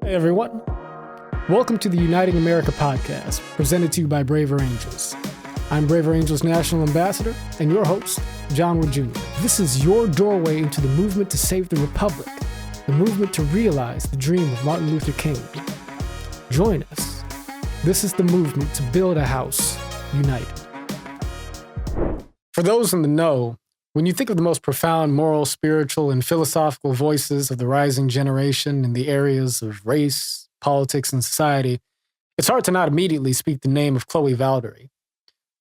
Hey everyone, welcome to the Uniting America podcast, presented to you by braverangels. I'm braverangels National Ambassador and your host, John Wood Jr. This is your doorway into the movement to save the Republic, the movement to realize the dream of Martin Luther King. Join us. This is the movement to build a house united. For those in the know, when you think of the most profound moral, spiritual, and philosophical voices of the rising generation in the areas of race, politics, and society, it's hard to not immediately speak the name of Chloé Valdary.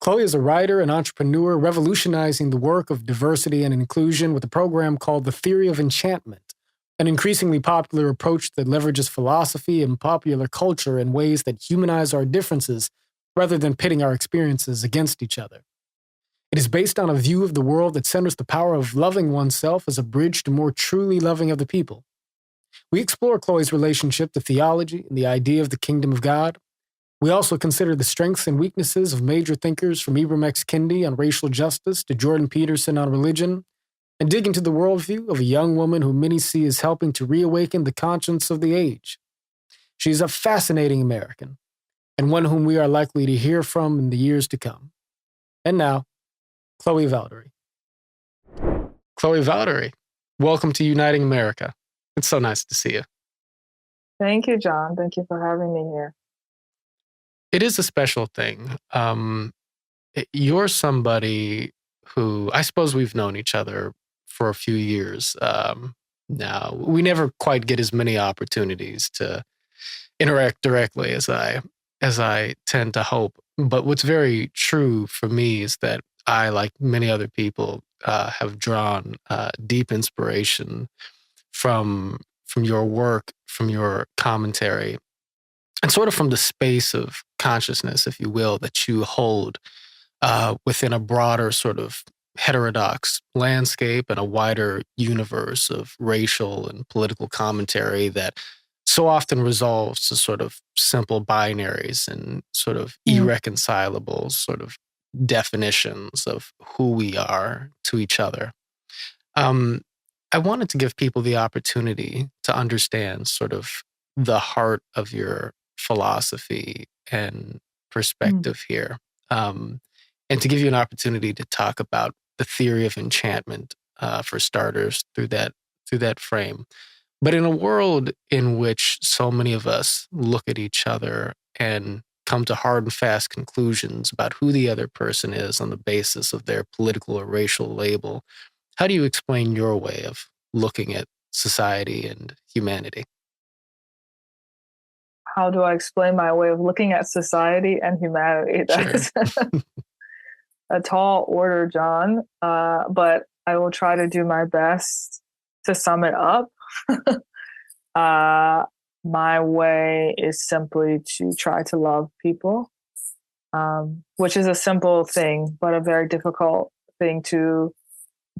Chloé is a writer and entrepreneur revolutionizing the work of diversity and inclusion with a program called the Theory of Enchantment, an increasingly popular approach that leverages philosophy and popular culture in ways that humanize our differences rather than pitting our experiences against each other. It is based on a view of the world that centers the power of loving oneself as a bridge to more truly loving other people. We explore Chloé's relationship to theology and the idea of the kingdom of God. We also consider the strengths and weaknesses of major thinkers from Ibram X. Kendi on racial justice to Jordan Peterson on religion, and dig into the worldview of a young woman who many see as helping to reawaken the conscience of the age. She is a fascinating American, and one whom we are likely to hear from in the years to come. And now, Chloé Valdary. Chloé Valdary, welcome to Uniting America. It's so nice to see you. Thank you, John. Thank you for having me here. It is a special thing. You're somebody who, I suppose we've known each other for a few years now. We never quite get as many opportunities to interact directly as I tend to hope. But what's very true for me is that I, like many other people, have drawn deep inspiration from your work, from your commentary, and sort of from the space of consciousness, if you will, that you hold within a broader sort of heterodox landscape and a wider universe of racial and political commentary that so often resolves to sort of simple binaries and sort of irreconcilable sort of definitions of who we are to each other. I wanted to give people the opportunity to understand sort of the heart of your philosophy and perspective here, and to give you an opportunity to talk about the theory of enchantment, for starters, through that frame. But in a world in which so many of us look at each other and come to hard and fast conclusions about who the other person is on the basis of their political or racial label, how do you explain your way of looking at society and humanity? How do I explain my way of looking at society and humanity? That's a tall order, John, but I will try to do my best to sum it up. My way is simply to try to love people, which is a simple thing, but a very difficult thing to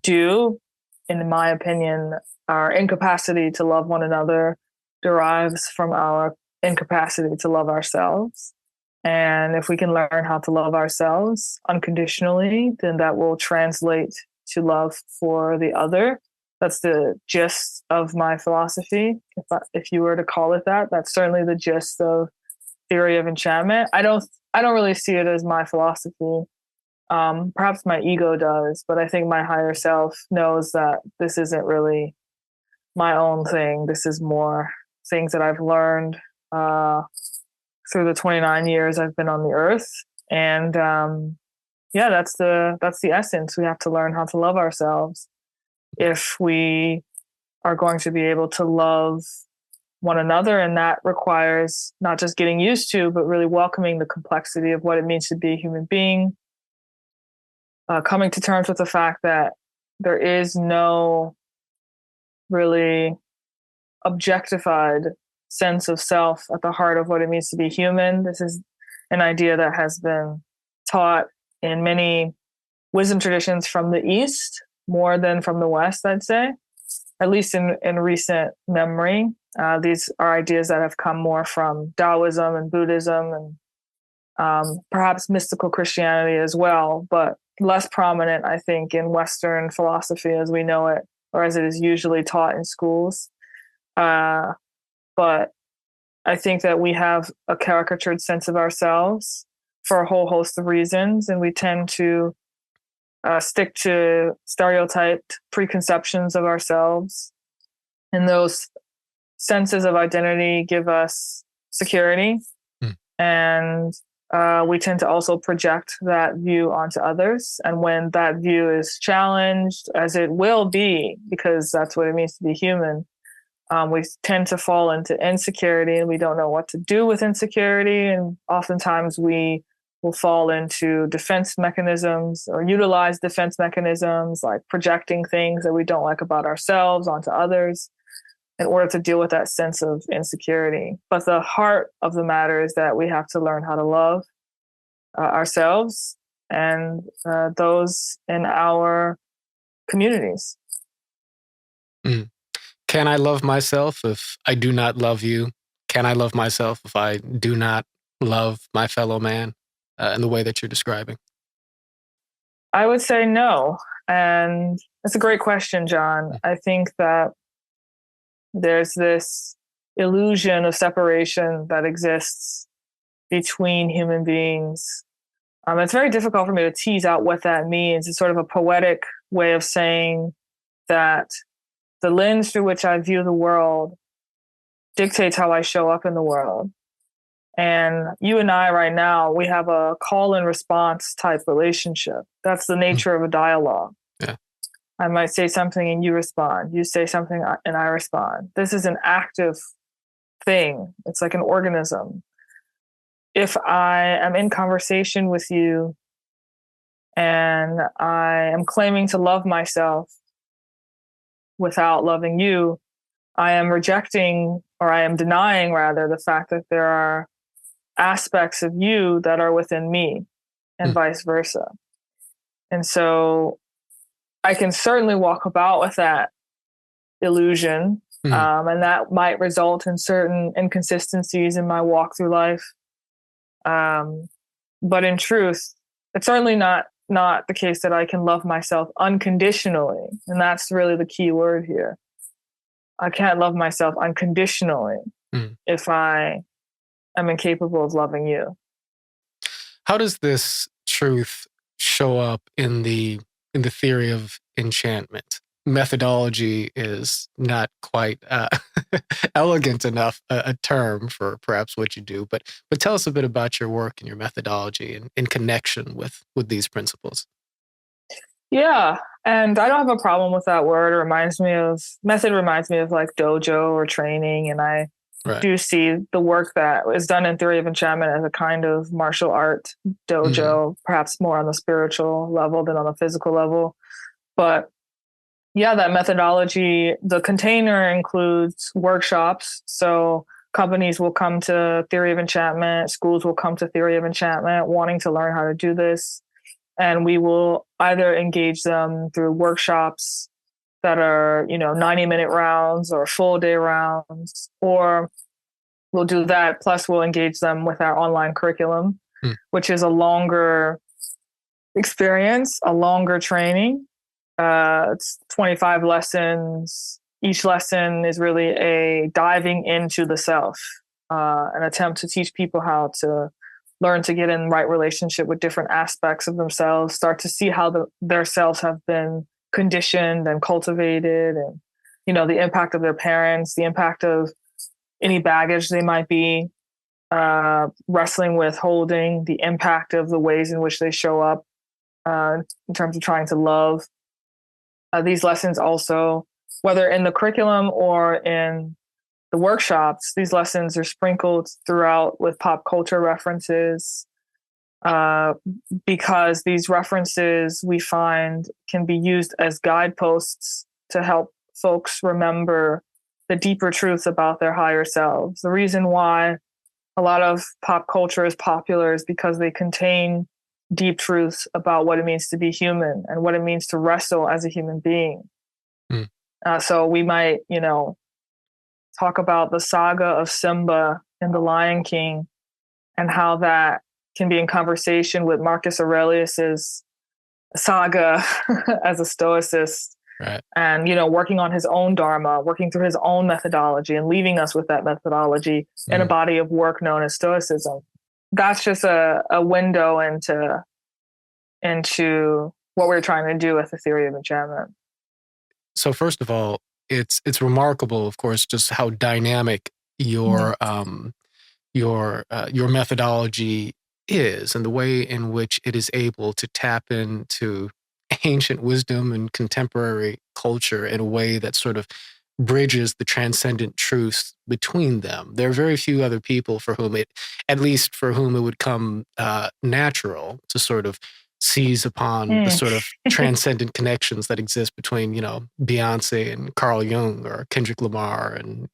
do. In my opinion, our incapacity to love one another derives from our incapacity to love ourselves. And if we can learn how to love ourselves unconditionally, then that will translate to love for the other. That's the gist of my philosophy. If you were to call it that, that's certainly the gist of Theory of Enchantment. I don't really see it as my philosophy. Perhaps my ego does, but I think my higher self knows that this isn't really my own thing. This is more things that I've learned through the 29 years I've been on the earth. And that's the essence. We have to learn how to love ourselves if we are going to be able to love one another. And that requires not just getting used to, but really welcoming the complexity of what it means to be a human being, coming to terms with the fact that there is no really objectified sense of self at the heart of what it means to be human. This is an idea that has been taught in many wisdom traditions from the East, more than from the West, I'd say, at least in recent memory. These are ideas that have come more from Taoism and Buddhism and perhaps mystical Christianity as well, but less prominent, I think, in Western philosophy as we know it, or as it is usually taught in schools. But I think that we have a caricatured sense of ourselves for a whole host of reasons, and we tend to stick to stereotyped preconceptions of ourselves. And those senses of identity give us security. And we tend to also project that view onto others. And when that view is challenged, as it will be, because that's what it means to be human, we tend to fall into insecurity, and we don't know what to do with insecurity. And oftentimes we will fall into defense mechanisms or utilize defense mechanisms, like projecting things that we don't like about ourselves onto others in order to deal with that sense of insecurity. But the heart of the matter is that we have to learn how to love ourselves and those in our communities. Can I love myself if I do not love you? Can I love myself if I do not love my fellow man in the way that you're describing? I would say no. And that's a great question, John. I think that there's this illusion of separation that exists between human beings. It's very difficult for me to tease out what that means. It's sort of a poetic way of saying that the lens through which I view the world dictates how I show up in the world. And you and I right now, we have a call and response type relationship. That's the nature of a dialogue. Yeah. I might say something and you respond. You say something and I respond. This is an active thing. It's like an organism. If I am in conversation with you and I am claiming to love myself without loving you, I am rejecting, or I am denying rather, the fact that there are aspects of you that are within me and vice versa. And so I can certainly walk about with that illusion, and that might result in certain inconsistencies in my walk through life. But in truth, it's certainly not the case that I can love myself unconditionally. And that's really the key word here. I can't love myself unconditionally if I am incapable of loving you. How does this truth show up in the theory of enchantment? Methodology is not quite elegant enough a term for perhaps what you do, but tell us a bit about your work and your methodology in connection with these principles. Yeah, and I don't have a problem with that word. Method reminds me of like dojo or training, and I do see the work that is done in theory of enchantment as a kind of martial art dojo, perhaps more on the spiritual level than on the physical level. But yeah, that methodology, the container includes workshops. So companies will come to theory of enchantment, schools will come to theory of enchantment, wanting to learn how to do this. And we will either engage them through workshops that are, 90-minute rounds or full day rounds, or we'll do that. Plus we'll engage them with our online curriculum, which is a longer experience, a longer training. It's 25 lessons. Each lesson is really a diving into the self, an attempt to teach people how to learn to get in right relationship with different aspects of themselves, start to see how their selves have been conditioned and cultivated, and, the impact of their parents, the impact of any baggage they might be wrestling with, holding, the impact of the ways in which they show up in terms of trying to love. These lessons also, whether in the curriculum or in the workshops, these lessons are sprinkled throughout with pop culture references, because these references we find can be used as guideposts to help folks remember the deeper truths about their higher selves. The reason why a lot of pop culture is popular is because they contain deep truths about what it means to be human and what it means to wrestle as a human being. So we might, talk about the saga of Simba in The Lion King and how that can be in conversation with Marcus Aurelius's saga as a Stoicist Right. and, working on his own dharma, working through his own methodology and leaving us with that methodology in a body of work known as Stoicism. That's just a window into what we're trying to do with the theory of enchantment. So first of all, it's remarkable, of course, just how dynamic your methodology is, and the way in which it is able to tap into ancient wisdom and contemporary culture in a way that sort of bridges the transcendent truths between them. There are very few other people for whom it would come natural to sort of seize upon the sort of transcendent connections that exist between, Beyonce and Carl Jung, or Kendrick Lamar and,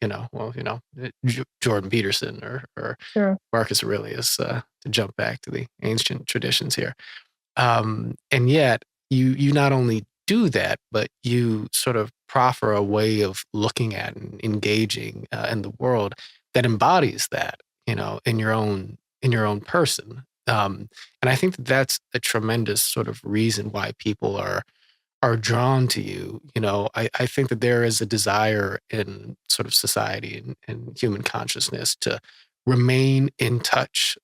Jordan Peterson or Sure. Marcus Aurelius, to jump back to the ancient traditions here. And yet you not only do that, but you sort of proffer a way of looking at and engaging in the world that embodies that, in your own person. And I think that's a tremendous sort of reason why people are drawn to you. I think that there is a desire in sort of society and human consciousness to remain in touch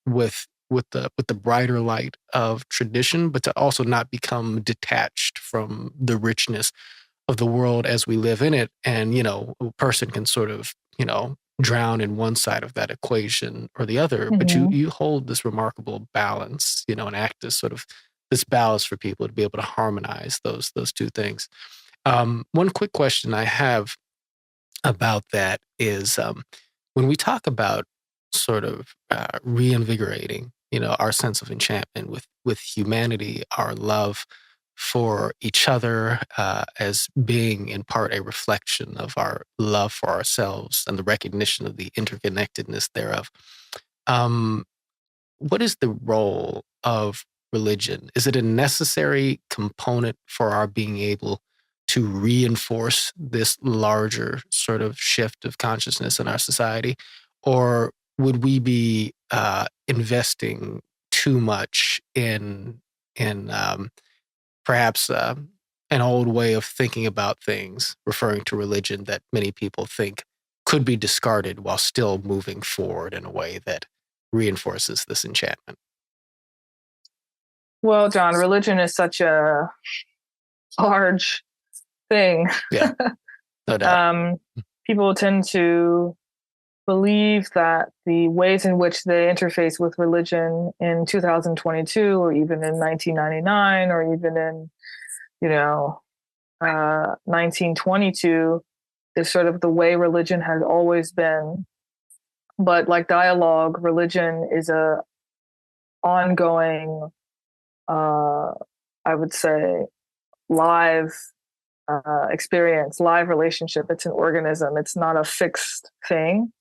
with the brighter light of tradition, but to also not become detached from the richness of the world as we live in it. And, a person can sort of, drown in one side of that equation or the other, but you hold this remarkable balance, and act as sort of this balance for people to be able to harmonize those two things. One quick question I have about that is, when we talk about sort of reinvigorating, our sense of enchantment with humanity, our love for each other, as being in part a reflection of our love for ourselves and the recognition of the interconnectedness thereof. What is the role of religion? Is it a necessary component for our being able to reinforce this larger sort of shift of consciousness in our society? Or would we be investing too much in perhaps an old way of thinking about things, referring to religion, that many people think could be discarded while still moving forward in a way that reinforces this enchantment? Well, John, religion is such a large thing. Yeah, no doubt. People tend to believe that the ways in which they interface with religion in 2022, or even in 1999, or even in 1922, is sort of the way religion has always been. But like dialogue, religion is a ongoing, I would say, live experience, live relationship. It's an organism. It's not a fixed thing.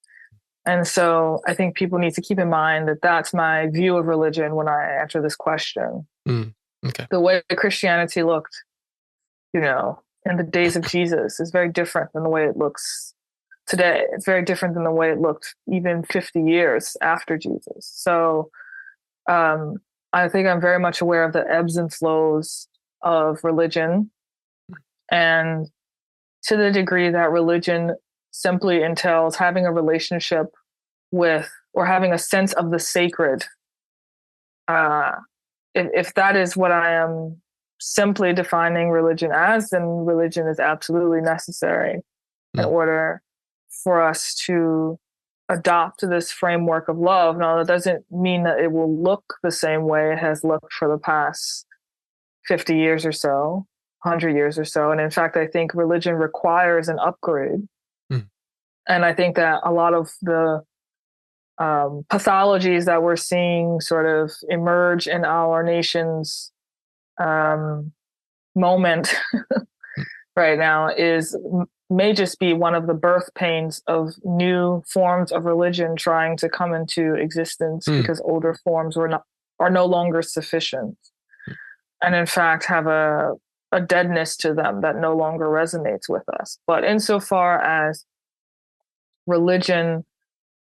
And so I think people need to keep in mind that that's my view of religion when I answer this question. Okay. The way Christianity looked, in the days of Jesus is very different than the way it looks today. It's very different than the way it looked even 50 years after Jesus. So I think I'm very much aware of the ebbs and flows of religion. And to the degree that religion simply entails having a relationship with, or having a sense of the sacred, if that is what I am simply defining religion as, then religion is absolutely necessary in order for us to adopt this framework of love. Now, that doesn't mean that it will look the same way it has looked for the past 50 years or so, 100 years or so. And in fact, I think religion requires an upgrade. And I think that a lot of the pathologies that we're seeing sort of emerge in our nation's moment right now may just be one of the birth pains of new forms of religion trying to come into existence because older forms are no longer sufficient, and in fact have a deadness to them that no longer resonates with us. But insofar as religion,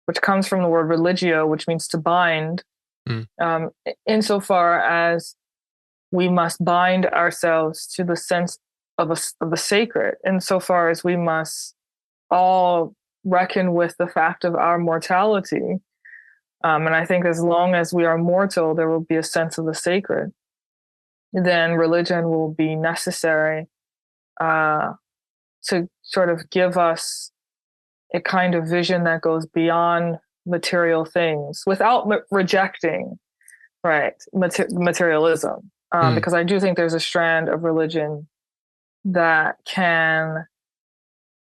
which comes from the word religio, which means to bind, insofar as we must bind ourselves to the sense of the sacred, insofar as we must all reckon with the fact of our mortality. And I think as long as we are mortal, there will be a sense of the sacred. Then religion will be necessary to sort of give us a kind of vision that goes beyond material things without rejecting, right, materialism. Because I do think there's a strand of religion that can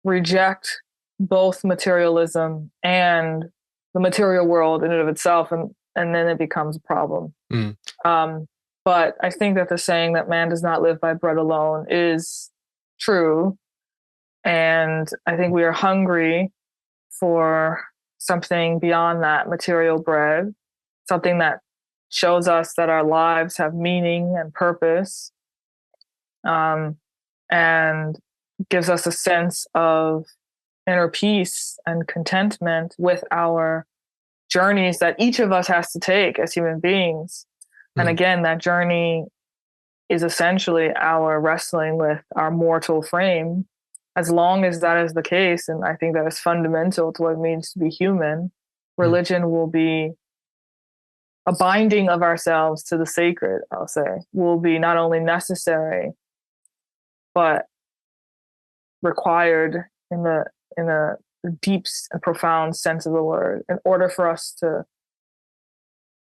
reject both materialism and the material world in and of itself, and then it becomes a problem. But I think that the saying that man does not live by bread alone is true. And I think we are hungry for something beyond that material bread, something that shows us that our lives have meaning and purpose, and gives us a sense of inner peace and contentment with our journeys that each of us has to take as human beings. And again, that journey is essentially our wrestling with our mortal frame. As long as that is the case, and I think that is fundamental to what it means to be human, religion will be a binding of ourselves to the sacred, I'll say, will be not only necessary, but required in a deep and profound sense of the word, in order for us to,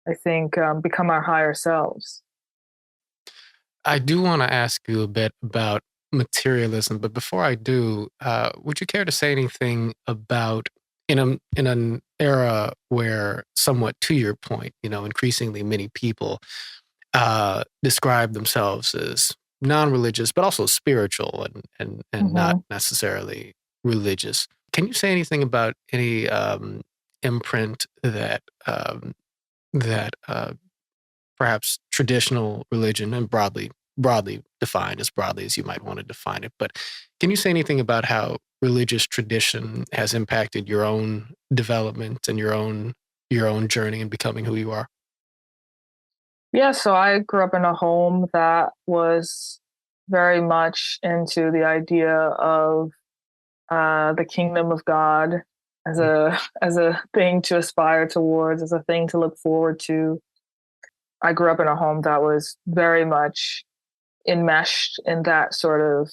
I think, become our higher selves. I do want to ask you a bit about materialism, but before I do, would you care to say anything about in an era where, somewhat to your point, increasingly many people describe themselves as non-religious, but also spiritual and not necessarily religious. Can you say anything about any imprint that perhaps traditional religion, and broadly defined, as broadly as you might want to define it, but can you say anything about how religious tradition has impacted your own development and your own journey in becoming who you are? Yeah, so I grew up in a home that was very much into the idea of the kingdom of God as a thing to aspire towards, as a thing to look forward to. I grew up in a home that was very much enmeshed in that sort of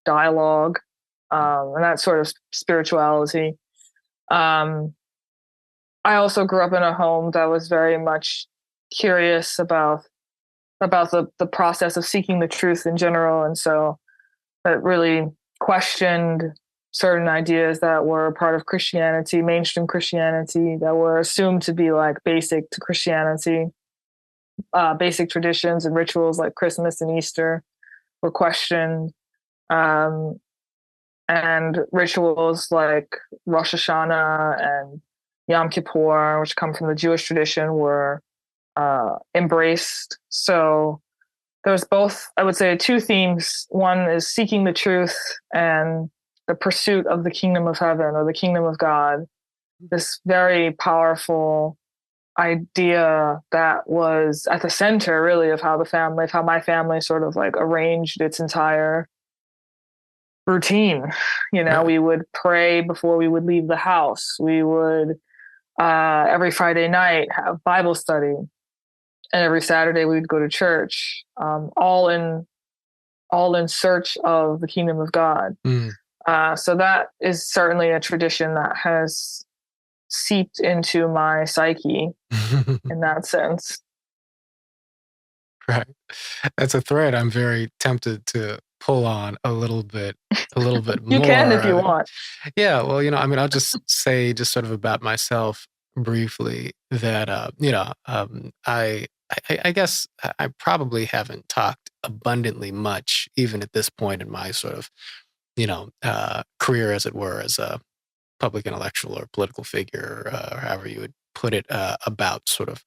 dialogue, and that sort of spirituality. I also grew up in a home that was very much curious about the process of seeking the truth in general, and so that really questioned certain ideas that were part of Christianity, mainstream Christianity, that were assumed to be like basic to Christianity. Basic traditions and rituals like Christmas and Easter were questioned, and rituals like Rosh Hashanah and Yom Kippur, which come from the Jewish tradition, were embraced. So there's both, I would say, two themes. One is seeking the truth and the pursuit of the kingdom of heaven or the kingdom of God, this very powerful idea that was at the center really of how my family sort of like arranged its entire routine. We would pray before we would leave the house. We would every Friday night have Bible study, and every Saturday we would go to church, all in search of the kingdom of God. So that is certainly a tradition that has seeped into my psyche in that sense. Right. That's a thread I'm very tempted to pull on a little bit more. You can if you want. Yeah, well, I'll just say just sort of about myself briefly that I guess I probably haven't talked abundantly much, even at this point in my sort of career, as it were, as a public intellectual or political figure, or however you would put it, about sort of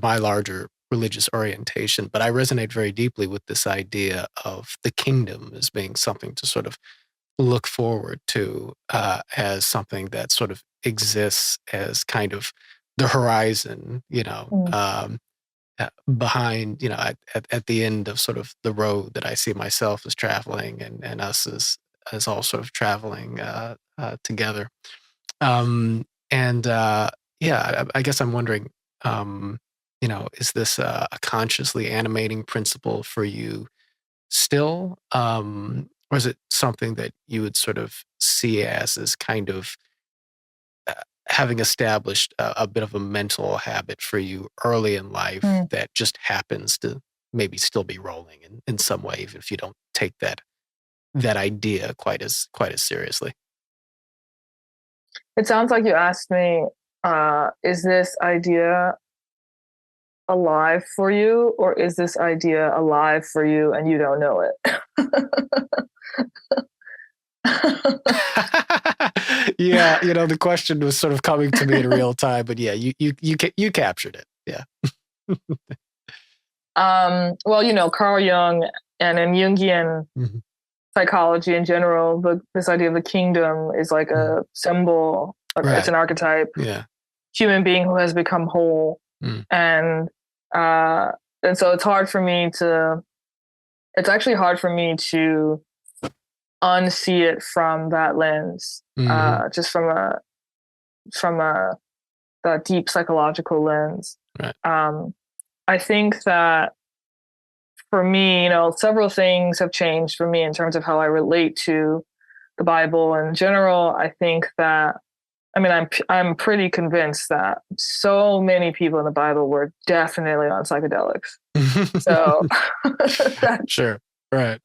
my larger religious orientation. But I resonate very deeply with this idea of the kingdom as being something to sort of look forward to, as something that sort of exists as kind of the horizon, behind, at the end of sort of the road that I see myself as traveling, and us as all sort of traveling together. And yeah, I guess I'm wondering, is this a consciously animating principle for you still? Or is it something that you would sort of see as kind of uh, having established a bit of a mental habit for you early in life that just happens to maybe still be rolling in some way, even if you don't take that idea quite as seriously? It sounds like you asked me, is this idea alive for you, or is this idea alive for you and you don't know it? Yeah, the question was sort of coming to me in real time, but yeah, you captured it. Yeah. Well, Carl Jung and in Jungian Mm-hmm. psychology in general, this idea of the kingdom is like a symbol. Right. It's an archetype. Yeah. Human being who has become whole, and so it's hard for me to. It's actually hard for me to unsee it from that lens, just from a that deep psychological lens. Right. I think that for me, several things have changed for me in terms of how I relate to the Bible in general. I think that, I'm pretty convinced that so many people in the Bible were definitely on psychedelics. So Sure. Right.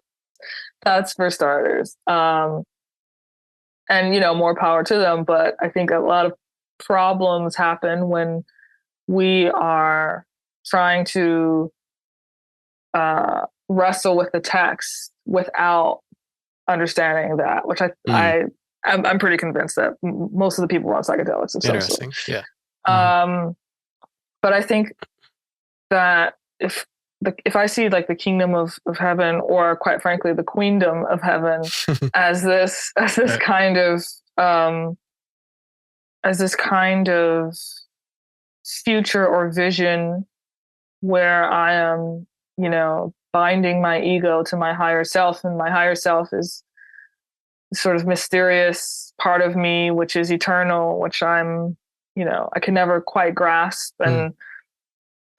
that's for starters. And more power to them. But I think a lot of problems happen when we are trying to wrestle with the text without understanding that, which I'm pretty convinced that most of the people were on psychedelics of some sort. Interesting. Yeah. But I think that if I see like the kingdom of heaven, or quite frankly the queendom of heaven, as this right. As this kind of future or vision where I am, binding my ego to my higher self, and my higher self is sort of mysterious part of me, which is eternal, which I can never quite grasp. And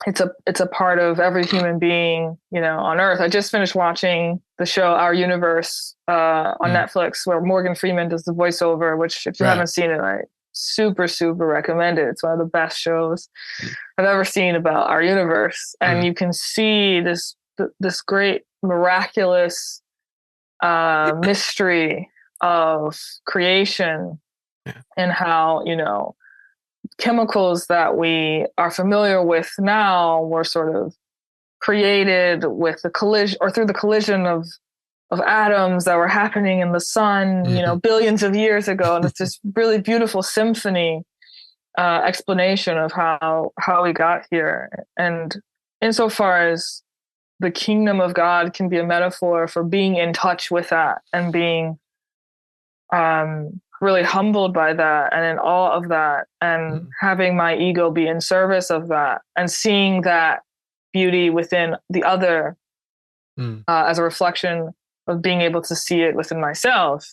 it's a part of every human being, on earth. I just finished watching the show Our Universe on Netflix, where Morgan Freeman does the voiceover, which if you haven't seen it, I super, super recommend it. It's one of the best shows I've ever seen about our universe. And you can see this great miraculous mystery of creation, and how, chemicals that we are familiar with now were sort of created with the collision, or through the collision of atoms that were happening in the sun, billions of years ago. And it's this really beautiful symphony explanation of how we got here. And insofar as the kingdom of God can be a metaphor for being in touch with that, and being really humbled by that, and in awe of that, and having my ego be in service of that, and seeing that beauty within the other as a reflection of being able to see it within myself.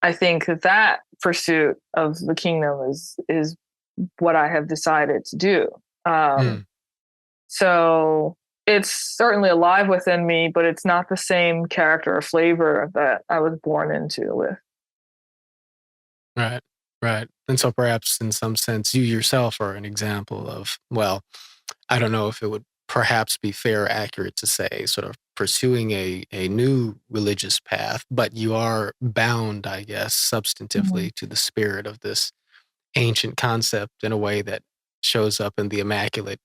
I think that pursuit of the kingdom is what I have decided to do. So it's certainly alive within me, but it's not the same character or flavor that I was born into with. Right, right. And so perhaps in some sense, you yourself are an example of, well, I don't know if it would perhaps be fair or accurate to say sort of pursuing a new religious path, but you are bound, I guess, substantively to the spirit of this ancient concept in a way that shows up in the immaculate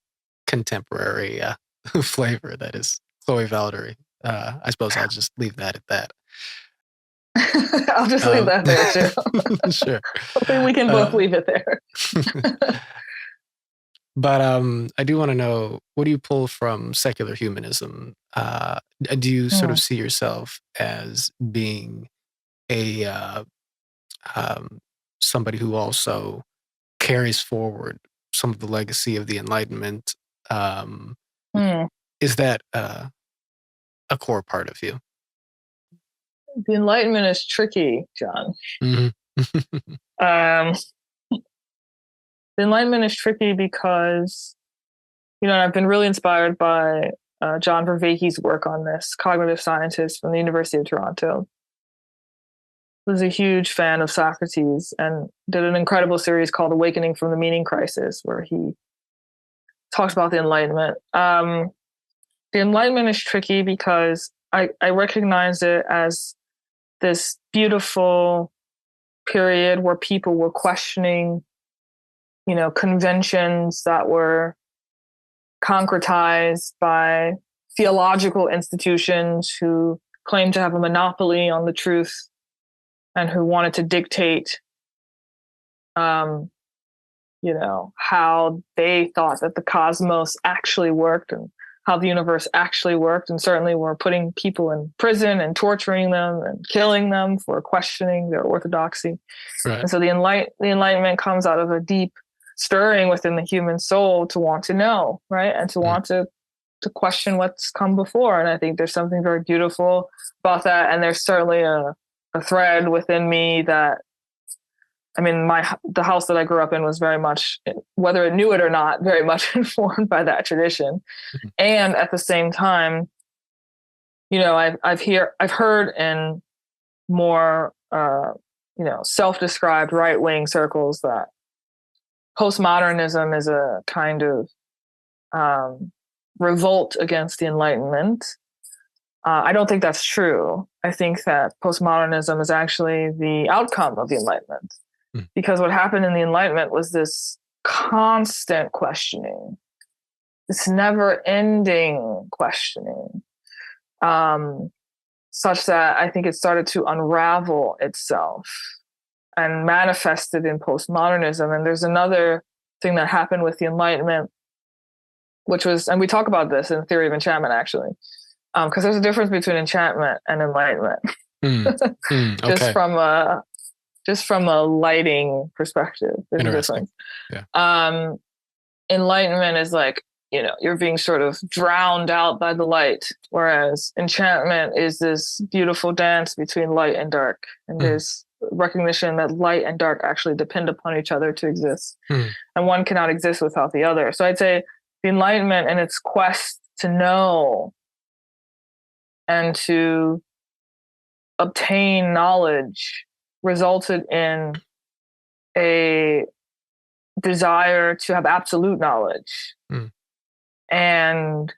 contemporary flavor that is Chloé Valdary. I suppose I'll just leave that at that. I'll just leave that there too. Sure. Hopefully we can both leave it there. But I do want to know, what do you pull from secular humanism? Do you sort of see yourself as being a somebody who also carries forward some of the legacy of the Enlightenment, Is that a core part of you? The Enlightenment is tricky, John. Mm-hmm. The Enlightenment is tricky because, I've been really inspired by John Vervaeke's work on this, cognitive scientist from the University of Toronto. Was a huge fan of Socrates and did an incredible series called Awakening from the Meaning Crisis, where he talks about the Enlightenment. The Enlightenment is tricky because I recognize it as this beautiful period where people were questioning, conventions that were concretized by theological institutions who claimed to have a monopoly on the truth and who wanted to dictate, how they thought that the cosmos actually worked and how the universe actually worked. And certainly were putting people in prison and torturing them and killing them for questioning their orthodoxy. Right. And so the Enlightenment comes out of a deep stirring within the human soul to want to know, right? And to want to question what's come before. And I think there's something very beautiful about that. And there's certainly a thread within me that, the house that I grew up in was very much, whether it knew it or not, very much informed by that tradition. Mm-hmm. And at the same time, I've heard in more, self-described right-wing circles that postmodernism is a kind of revolt against the Enlightenment. I don't think that's true. I think that postmodernism is actually the outcome of the Enlightenment. Because what happened in the Enlightenment was this constant questioning, this never-ending questioning, such that I think it started to unravel itself and manifested in postmodernism. And there's another thing that happened with the Enlightenment, which was, and we talk about this in the theory of enchantment, actually, because there's a difference between enchantment and enlightenment. Okay. Just from a lighting perspective, there's a difference. Yeah. Enlightenment is like, you're being sort of drowned out by the light, whereas enchantment is this beautiful dance between light and dark. And there's recognition that light and dark actually depend upon each other to exist. And one cannot exist without the other. So I'd say the Enlightenment and its quest to know and to obtain knowledge resulted in a desire to have absolute knowledge and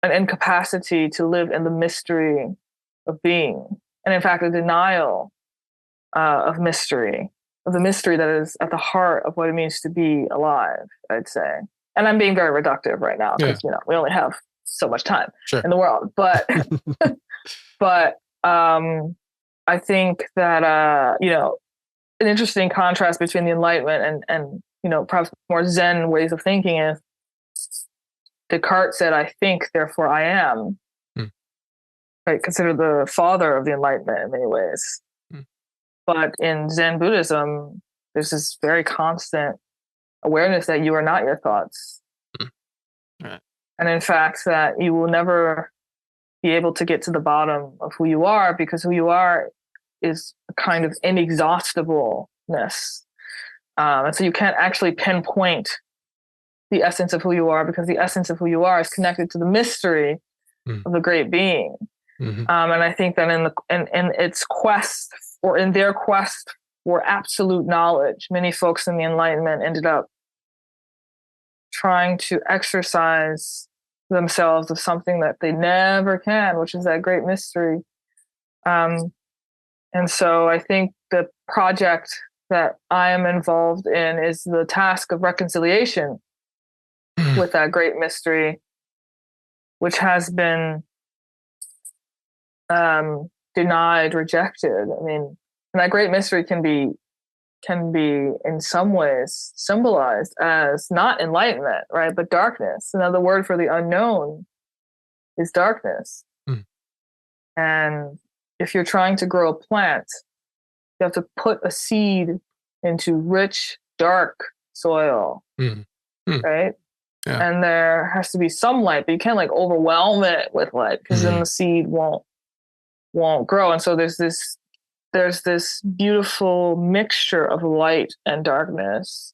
an incapacity to live in the mystery of being. And in fact, a denial of the mystery that is at the heart of what it means to be alive, I'd say. And I'm being very reductive right now because, we only have so much time in the world. But, I think that, an interesting contrast between the Enlightenment and perhaps more Zen ways of thinking is Descartes said, "I think, therefore I am." Right? Considered the father of the Enlightenment in many ways. But in Zen Buddhism, there's this very constant awareness that you are not your thoughts. Right. And in fact, that you will never be able to get to the bottom of who you are, because who you are is a kind of inexhaustibleness. And so you can't actually pinpoint the essence of who you are, because the essence of who you are is connected to the mystery of the great being. And I think that in its quest, or in their quest for absolute knowledge, many folks in the Enlightenment ended up trying to exercise themselves of something that they never can, which is that great mystery. And so I think the project that I am involved in is the task of reconciliation with that great mystery, which has been denied, rejected. I mean, and that great mystery can be in some ways symbolized as not enlightenment, right? But darkness. Another word for the unknown is darkness. And if you're trying to grow a plant, you have to put a seed into rich, dark soil, right? Yeah. and there has to be some light, but you can't like overwhelm it with light, because then the seed won't grow. And so there's this beautiful mixture of light and darkness,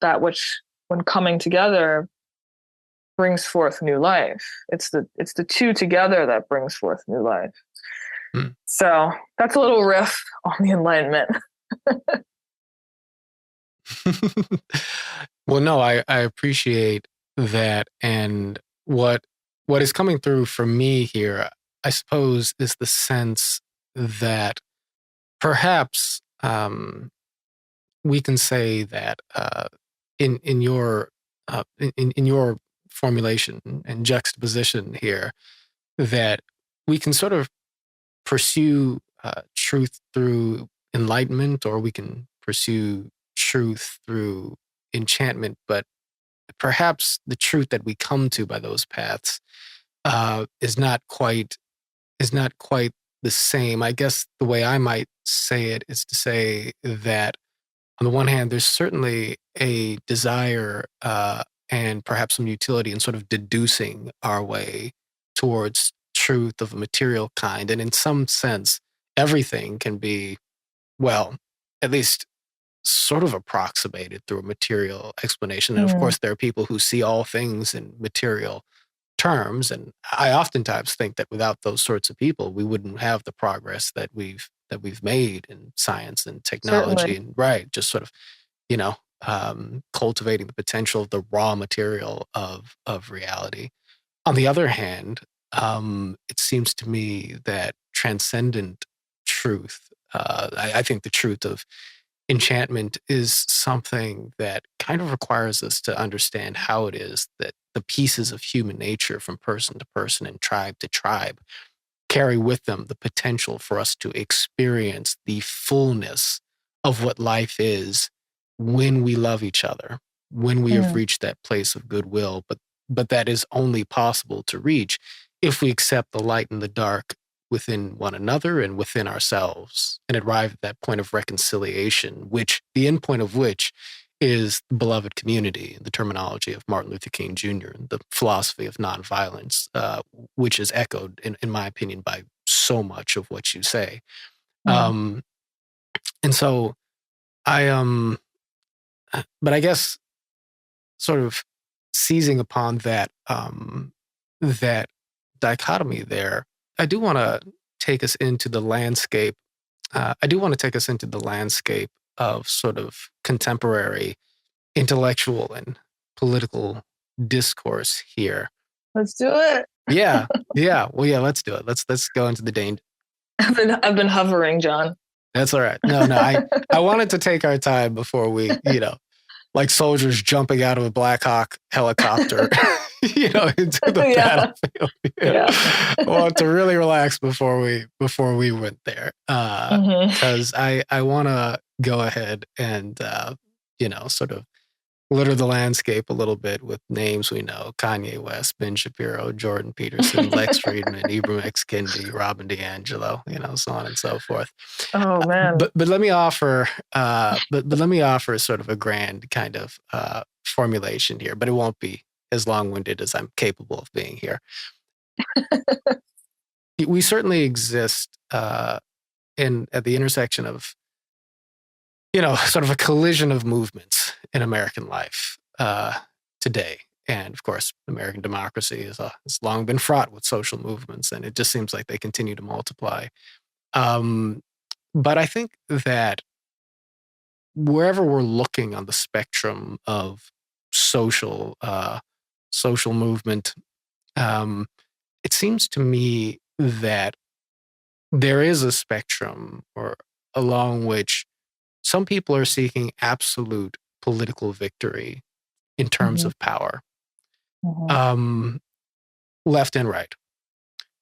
that which, when coming together, brings forth new life. It's the two together that brings forth new life. Mm. So that's a little riff on the Enlightenment. Well, no, I appreciate that. And what is coming through for me here, I suppose, is the sense that perhaps we can say that in your in your formulation and juxtaposition here, that we can sort of pursue truth through enlightenment, or we can pursue truth through enchantment, but perhaps the truth that we come to by those paths is not quite the same. I guess the way I might say it is to say that on the one hand, there's certainly a desire and perhaps some utility in sort of deducing our way towards truth of a material kind. And in some sense, everything can be, well, at least sort of approximated through a material explanation. And of course, there are people who see all things in material terms. And I oftentimes think that without those sorts of people, we wouldn't have the progress that we've made in science and technology. Certainly. And right, just sort of, you know, cultivating the potential of the raw material of reality. On the other hand, it seems to me that transcendent truth, I think the truth of enchantment, is something that kind of requires us to understand how it is that the pieces of human nature from person to person and tribe to tribe carry with them the potential for us to experience the fullness of what life is when we love each other, when we have reached that place of goodwill. But that is only possible to reach if we accept the light and the dark within one another and within ourselves, and arrive at that point of reconciliation, which the end point of which is the beloved community, the terminology of Martin Luther King Jr., and the philosophy of nonviolence, which is echoed, in my opinion, by so much of what you say. And so but I guess sort of seizing upon that, that dichotomy there, I do want to take us into the landscape. I do want to take us into the landscape of sort of contemporary intellectual and political discourse here. Let's do it. Yeah. Well, yeah, let's do it. Let's go into the danger. I've been hovering, John. That's all right. No, I wanted to take our time before we, like soldiers jumping out of a Black Hawk helicopter, into the battlefield. I want to really relax before we went there, because I want to go ahead and sort of litter the landscape a little bit with names we know: Kanye West, Ben Shapiro, Jordan Peterson, Lex Friedman, Ibram X, Kendi, Robin DiAngelo, so on and so forth. Oh man! But let me offer, let me offer sort of a grand kind of formulation here, but it won't be as long-winded as I'm capable of being here. We certainly exist at the intersection of, sort of a collision of movements in American life today. And of course, American democracy has long been fraught with social movements, and it just seems like they continue to multiply. But I think that wherever we're looking on the spectrum of social movement, it seems to me that there is a spectrum or along which some people are seeking absolute political victory in terms of power, left and right.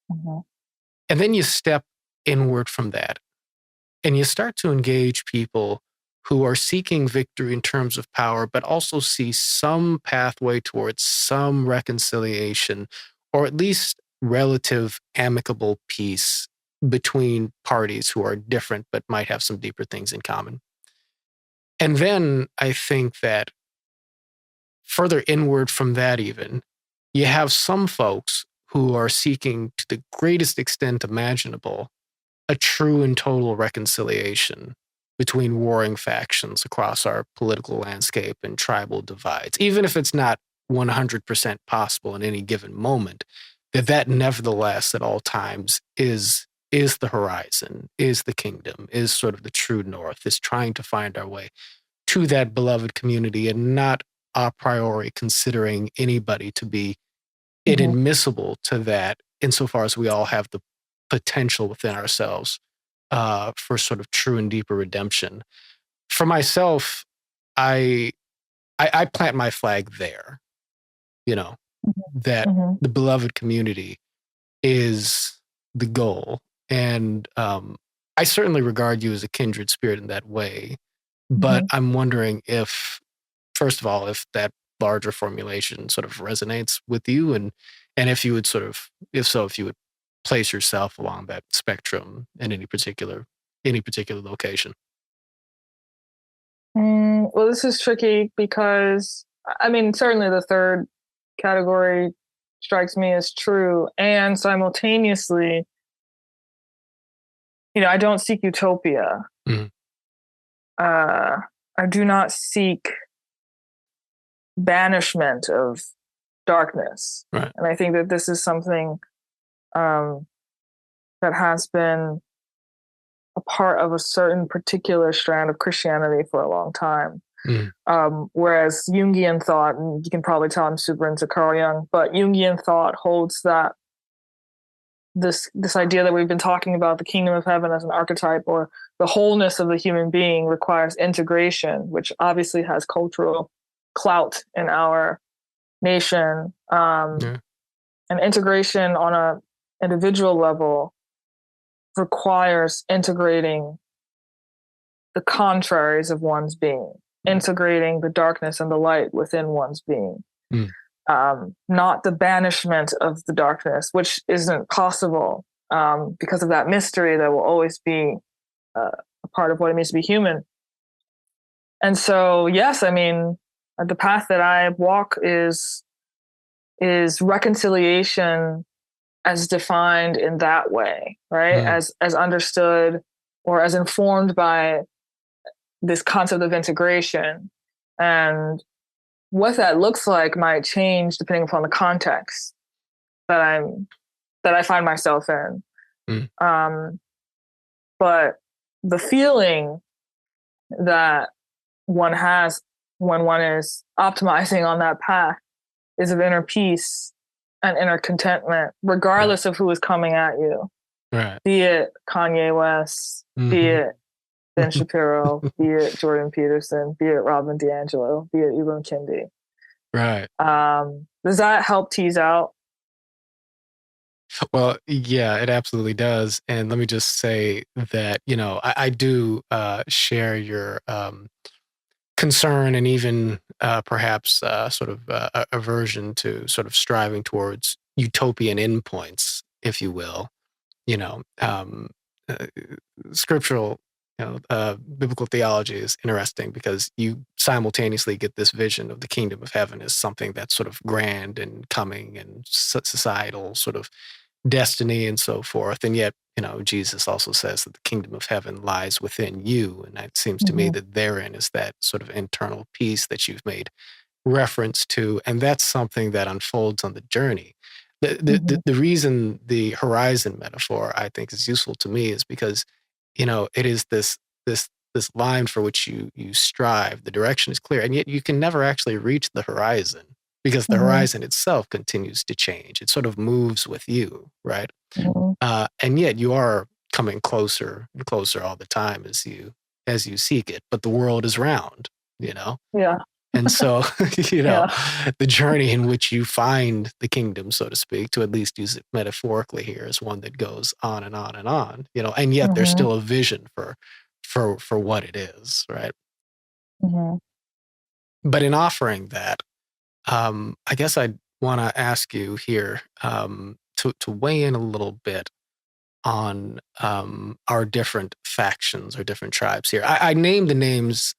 And then you step inward from that and you start to engage people who are seeking victory in terms of power, but also see some pathway towards some reconciliation, or at least relative amicable peace between parties who are different but might have some deeper things in common. And then I think that further inward from that even, you have some folks who are seeking to the greatest extent imaginable a true and total reconciliation between warring factions across our political landscape and tribal divides, even if it's not 100% possible in any given moment, that nevertheless at all times is the horizon, is the kingdom, is sort of the true north, is trying to find our way to that beloved community and not a priori considering anybody to be inadmissible to that insofar as we all have the potential within ourselves for sort of true and deeper redemption. For myself, I plant my flag there, that the beloved community is the goal. And I certainly regard you as a kindred spirit in that way. But I'm wondering if, first of all, if that larger formulation sort of resonates with you, and if you would if you would place yourself along that spectrum in any particular location. Well, this is tricky because, I mean, certainly the third category strikes me as true, and simultaneously, I don't seek utopia. I do not seek banishment of darkness. Right. And I think that this is something that has been a part of a certain particular strand of Christianity for a long time. Whereas Jungian thought, and you can probably tell I'm super into Carl Jung, but Jungian thought holds that this idea that we've been talking about, the kingdom of heaven as an archetype, or the wholeness of the human being, requires integration, which obviously has cultural clout in our nation. And integration on an individual level requires integrating the contraries of one's being, integrating the darkness and the light within one's being. Not the banishment of the darkness, which isn't possible because of that mystery that will always be a part of what it means to be human. And so, yes, I mean, the path that I walk is reconciliation as defined in that way, right? As understood or as informed by this concept of integration. And what that looks like might change depending upon the context that I find myself in. But the feeling that one has when one is optimizing on that path is of inner peace and inner contentment, regardless of who is coming at you. Right. Be it Kanye West, be it Ben Shapiro, be it Jordan Peterson, be it Robin DiAngelo, be it Ibram Kendi. Right. Does that help tease out? Well, yeah, it absolutely does. And let me just say that, I do share your concern and even perhaps sort of aversion to sort of striving towards utopian endpoints, if you will. Scriptural, biblical theology is interesting because you simultaneously get this vision of the kingdom of heaven as something that's sort of grand and coming and societal sort of destiny and so forth. And yet, Jesus also says that the kingdom of heaven lies within you. And it seems to me that therein is that sort of internal peace that you've made reference to. And that's something that unfolds on the journey. The reason the horizon metaphor, I think, is useful to me is because, it is this line for which you strive. The direction is clear, and yet you can never actually reach the horizon because the horizon itself continues to change. It sort of moves with you, right? And yet you are coming closer and closer all the time as you seek it. But the world is round, Yeah. And so, the journey in which you find the kingdom, so to speak, to at least use it metaphorically here, is one that goes on and on and on, and yet there's still a vision for what it is, right? But in offering that, I guess I'd want to ask you here to weigh in a little bit on our different factions or different tribes here. I named the names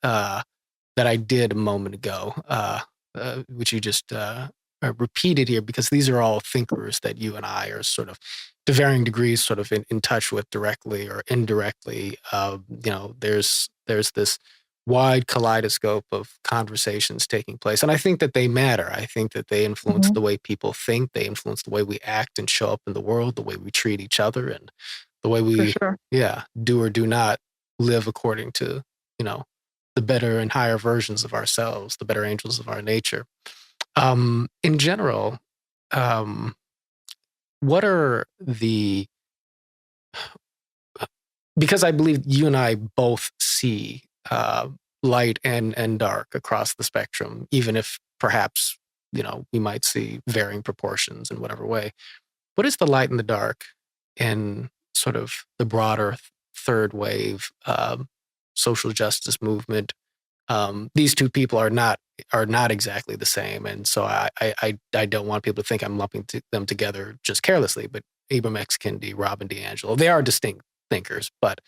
that I did a moment ago, which you just repeated here, because these are all thinkers that you and I are sort of, to varying degrees, sort of in touch with directly or indirectly. There's this wide kaleidoscope of conversations taking place, and I think that they matter. I think that they influence the way people think. They influence the way we act and show up in the world, the way we treat each other, and the way we, do or do not live according to, the better and higher versions of ourselves, the better angels of our nature. In general, what are the, because I believe you and I both see light and dark across the spectrum, even if perhaps, we might see varying proportions in whatever way. What is the light and the dark in sort of the broader third wave social justice movement? These two people are not exactly the same, and so I don't want people to think I'm lumping them together just carelessly. But Ibram X, Kendi, Robin DiAngelo, they are distinct thinkers. But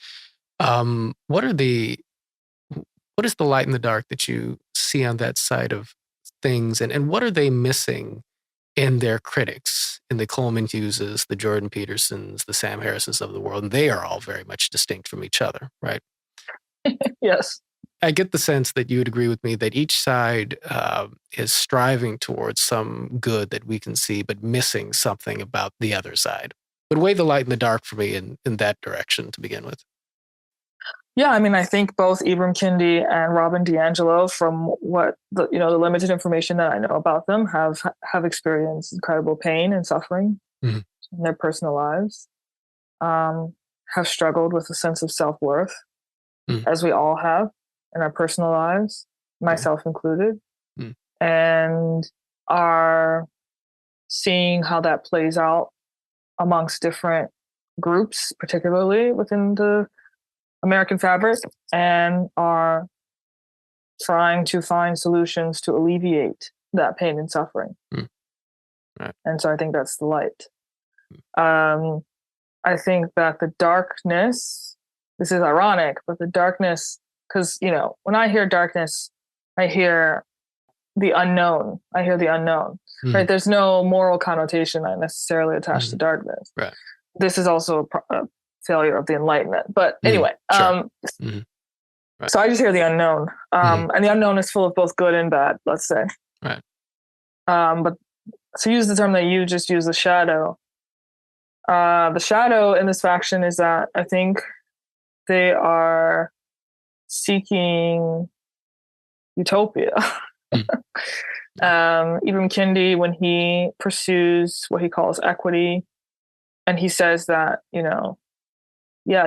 what is the light and the dark that you see on that side of things, and what are they missing in their critics, in the Coleman Hugheses, the Jordan Petersons, the Sam Harrisons of the world? And they are all very much distinct from each other, right? Yes. I get the sense that you would agree with me that each side is striving towards some good that we can see, but missing something about the other side. But weigh the light and the dark for me in that direction to begin with. Yeah, I mean, I think both Ibram Kendi and Robin DiAngelo, from what the limited information that I know about them, have experienced incredible pain and suffering in their personal lives. Have struggled with a sense of self-worth, as we all have in our personal lives, myself included, and are seeing how that plays out amongst different groups, particularly within the American fabric, and are trying to find solutions to alleviate that pain and suffering. Right. And so I think that's the light. I think that the darkness, this is ironic, but the darkness, because, when I hear darkness, I hear the unknown. Right? There's no moral connotation I necessarily attached to darkness. Right. This is also a failure of the Enlightenment. But anyway, Right. So I just hear the unknown. And the unknown is full of both good and bad, let's say. Right. But to use the term that you just used, the shadow. The shadow in this faction is that I think they are seeking utopia. Ibram Kendi, when he pursues what he calls equity, and he says that,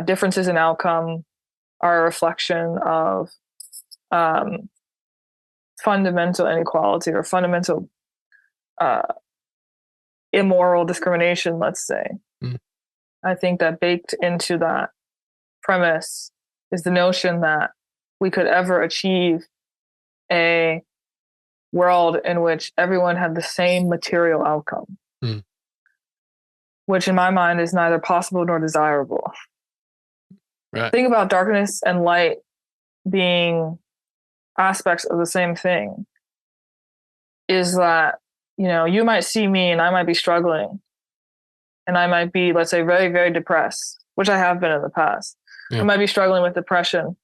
differences in outcome are a reflection of fundamental inequality or fundamental immoral discrimination, let's say. I think that baked into that premise is the notion that we could ever achieve a world in which everyone had the same material outcome, which in my mind is neither possible nor desirable. Right. Think about darkness and light being aspects of the same thing, is that, you might see me and I might be struggling and I might be, let's say, very, very depressed, which I have been in the past. I might be struggling with depression,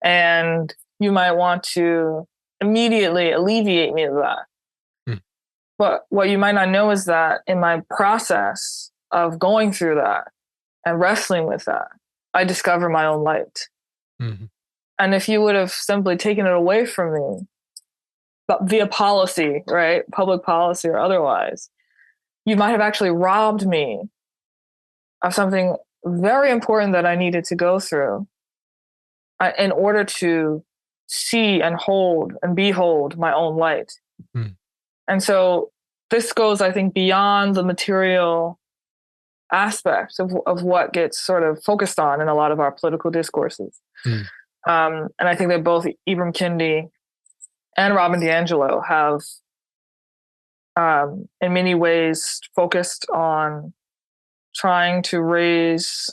and you might want to immediately alleviate me of that. But what you might not know is that in my process of going through that and wrestling with that, I discover my own light. And if you would have simply taken it away from me, but via policy, right, public policy or otherwise, you might have actually robbed me of something very important that I needed to go through in order to see and hold and behold my own light. And so this goes, I think, beyond the material aspects of what gets sort of focused on in a lot of our political discourses. And I think that both Ibram Kendi and Robin DiAngelo have, in many ways, focused on trying to raise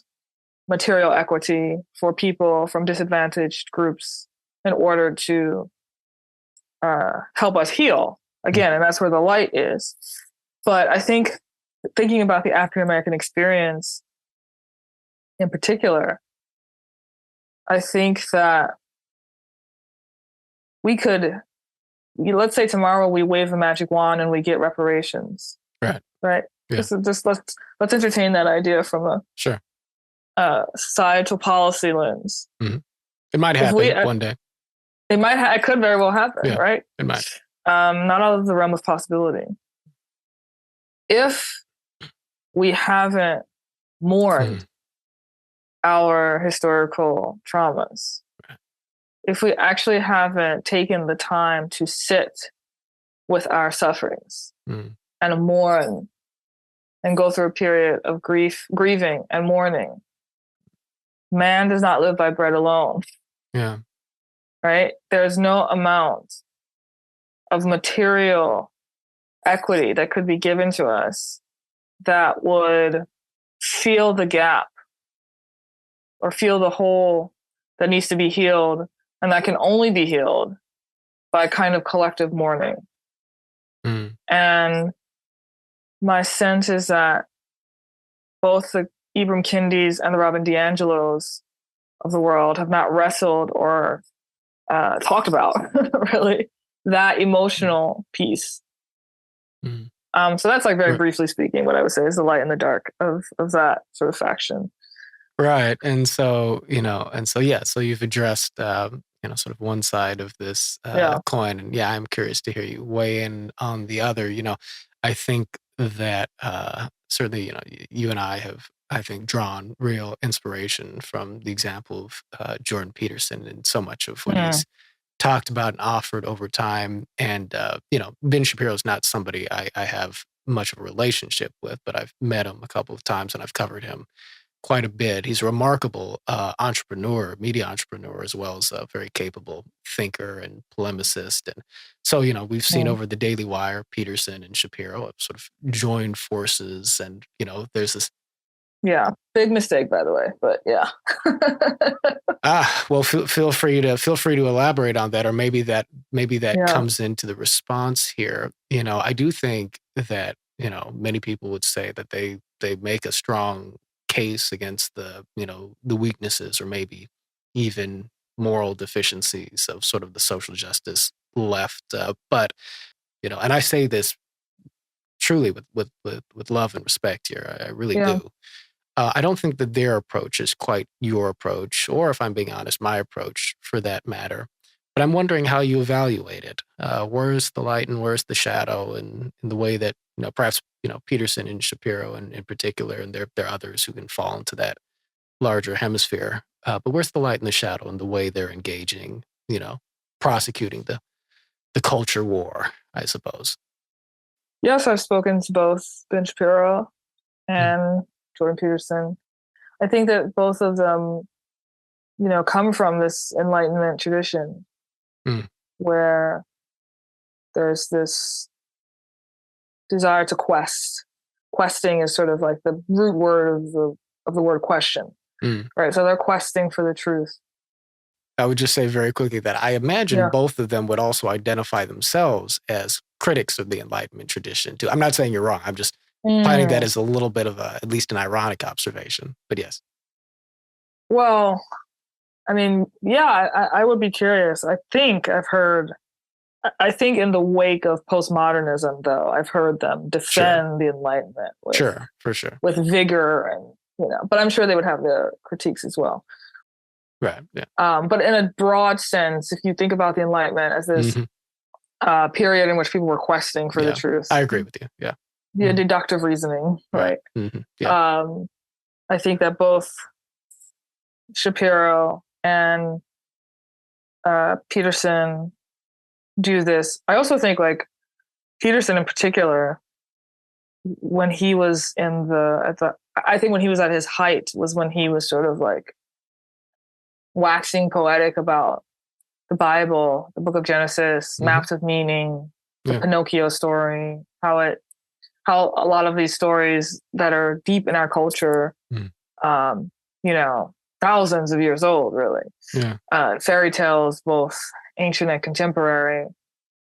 material equity for people from disadvantaged groups in order to help us heal again. And that's where the light is. But I think thinking about the African American experience in particular, I think that let's say tomorrow we wave a magic wand and we get reparations. Right. Yeah. Just let's entertain that idea from a societal policy lens. Mm-hmm. It might happen one day. It could very well happen, right? It might. Not out of the realm of possibility. If we haven't mourned our historical traumas, if we actually haven't taken the time to sit with our sufferings and mourn and go through a period of grieving and mourning, man does not live by bread alone. Yeah. Right? There's no amount of material equity that could be given to us that would fill the gap or fill the hole that needs to be healed, and that can only be healed by kind of collective mourning. And my sense is that both the Ibram Kendis and the Robin DiAngelos of the world have not wrestled or talked about really that emotional piece. So that's like very briefly speaking, what I would say is the light and the dark of that sort of faction. Right. And so, so you've addressed, sort of one side of this coin. And I'm curious to hear you weigh in on the other. I think that certainly, you and I have, I think, drawn real inspiration from the example of Jordan Peterson and so much of what he's talked about and offered over time. And, Ben Shapiro is not somebody I have much of a relationship with, but I've met him a couple of times and I've covered him quite a bit. He's a remarkable entrepreneur, media entrepreneur, as well as a very capable thinker and polemicist. And so, we've seen over the Daily Wire, Peterson and Shapiro have sort of joined forces. And, there's this. Yeah. Big mistake, by the way, but yeah. Well, feel free to elaborate on that, or maybe that comes into the response here. I do think that, many people would say that they make a strong case against the weaknesses or maybe even moral deficiencies of sort of the social justice left. But, and I say this truly with love and respect here. I really do. I don't think that their approach is quite your approach, or if I'm being honest, my approach for that matter. But I'm wondering how you evaluate it. Where's the light and where's the shadow, and in the way that, perhaps, Peterson and Shapiro and in particular, and there are others who can fall into that larger hemisphere. But where's the light and the shadow in the way they're engaging, prosecuting the culture war, I suppose? Yes, I've spoken to both Ben Shapiro and Jordan Peterson. I think that both of them, come from this Enlightenment tradition where there's this desire to quest. Questing is sort of like the root word of the word question, right? So they're questing for the truth. I would just say very quickly that I imagine both of them would also identify themselves as critics of the Enlightenment tradition too. I'm not saying you're wrong. I'm just finding that as a little bit of at least an ironic observation, but yes. Well, I mean, I would be curious. I think in the wake of postmodernism, though, I've heard them defend the Enlightenment. For sure. With vigor and, but I'm sure they would have their critiques as well. Right. Yeah. But in a broad sense, if you think about the Enlightenment as this period in which people were questing for the truth. I agree with you. Yeah. Yeah, deductive reasoning, right? Yeah. I think that both Shapiro and Peterson do this. I also think like Peterson in particular, when he was I think when he was at his height was when he was sort of like waxing poetic about the Bible, the book of Genesis, maps of meaning, the Pinocchio story, how a lot of these stories that are deep in our culture, thousands of years old, really. Fairy tales, both ancient and contemporary,